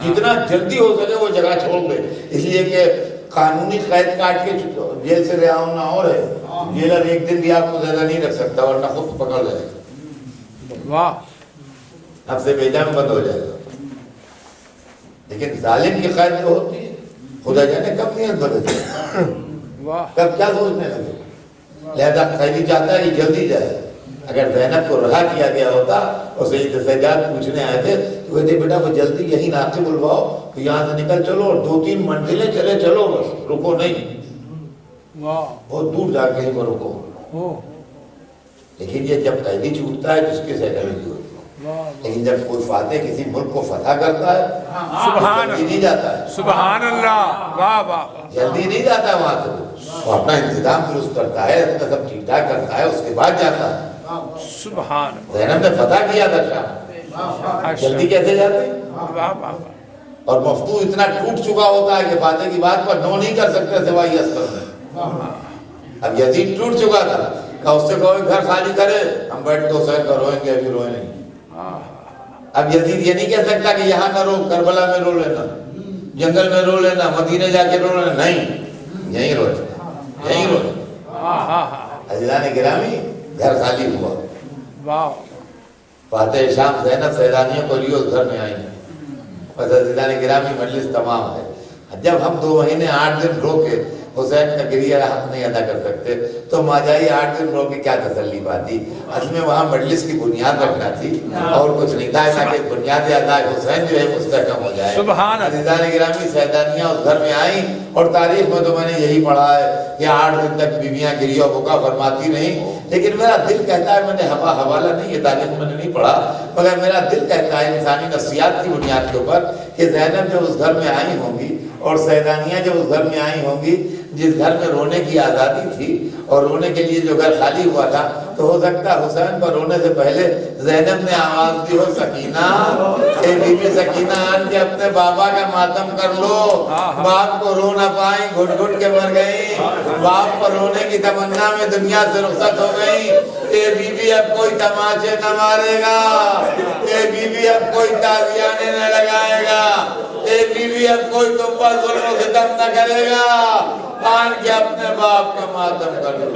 جتنا جلدی ہو سکے وہ جگہ چھوڑ دے، اس لیے کہ قانونی قید کاٹ کے جیل سے رہا ہونا اور ہے، جیلر ایک دن بھی آپ کو زیادہ نہیں رکھ سکتا ورنہ خود پکڑ جائے گا، واہ اب سے بھیجا میں بند ہو جائے گا۔ لیکن ظالم کی قید جو ہوتی ہے خدا جانے کب نیت بدلتی ہے، واہ کب کیا سوچنے لگے، لہذا قیدی چاہتا ہے کہ جلدی جائے۔ اگر زینب کو رہا کیا گیا ہوتا اور سید سجاد پوچھنے آئے تھے تو کہتے بیٹا وہ جلدی یہی ناقے بلواؤ کہ یہاں سے نکل چلو اور 2-3 منزلیں چلے چلو، بس رکو نہیں، واہ بہت دور جا کے ہی وہ رکو۔ لیکن یہ جب قیدی چھوٹتا ہے تو اس کی سائیکالوجی ہوتی ہے، لیکن جب کوئی فاتح کسی ملک کو فتح کرتا ہے سبحان جلدی نہیں جاتا ہے، سبحان اللہ واہ واہ جلدی نہیں جاتا وہاں سے، وہ اپنا انتظام درست کرتا ہے، اپنا سب ٹھیک ٹھاک کرتا ہے، اس کے بعد جاتا ہے۔ سبحان زینب نے فتح کیا تھا شام، جلدی کیسے جاتے؟ واہ واہ اور مفتو اتنا ٹوٹ چکا ہوتا ہے کہ فاتح کی بات پر نو نہیں کر سکتے سوائے اسکر میں۔ اب یزید ٹوٹ چکا تھا کہ اس سے کہو گھر خالی کرے، ہم بیٹھ کے حسین کا روئیں گے، ابھی روئیں نہیں۔ اب یزید یہ نہیں کہہ سکتا کہ یہاں نہ رو، کربلا میں رو لینا، جنگل میں رو لینا، مدینے جا کے رو لینا، نہیں، یہیں رو لینا، یہیں رو لینا۔ عزیزان گرامی، گھر خالی ہوا، واہ فاتح شام زینب سیدانیوں کو لیے اس گھر میں آئی ہیں، بس عزیزان گرامی مجلس تمام ہے۔ جب ہم 2 مہینے 8 دن رو کے حسین کا گریہ حق نہیں ادا کر سکتے تو ماجائی 8 دن رو کے کیا تسلی پاتی؟ اصل میں وہاں مجلس کی بنیاد رکھنا تھی اور کچھ نہیں تھا، تاکہ بنیاد ادا حسین جو ہے مستحکم ہو جائے۔ سبحان عزیزان گرامی، سیدانیاں اس گھر میں آئیں اور تاریخ میں تو میں نے یہی پڑھا ہے کہ 8 دن تک بیویاں گریہ بکا فرماتی نہیں، لیکن میرا دل کہتا ہے، میں نے حوالہ نہیں، یہ تاریخ میں نے نہیں پڑھا، مگر میرا دل کہتا ہے انسانی نفسیات کی بنیاد کے اوپر کہ زینب جب اس گھر میں آئی ہوں گی اور سیدانیاں جب اس گھر میں آئی ہوں گی جس گھر میں رونے کی آزادی تھی اور رونے کے لیے جو گھر خالی ہوا تھا، تو ہو سکتا ہے حسین پر رونے سے پہلے زینب نے آواز دی ہو، سکینہ، اے بی بی سکینہ، آن کے اپنے بابا کا ماتم کر لو، باپ کو رو نہ پائیں، گھٹ گھٹ کے مر گئی، باپ پر رونے کی تمنا میں دنیا سے رخصت ہو گئی، اے بی بی اب کوئی تماچے نہ مارے گا، اے بی بی اب کوئی تازیانے نہ لگائے گا، اے بی بی اب کوئی تم پر ظلم و ستم نہ کرے گا، آن کے اپنے باپ کا ماتم کر لو۔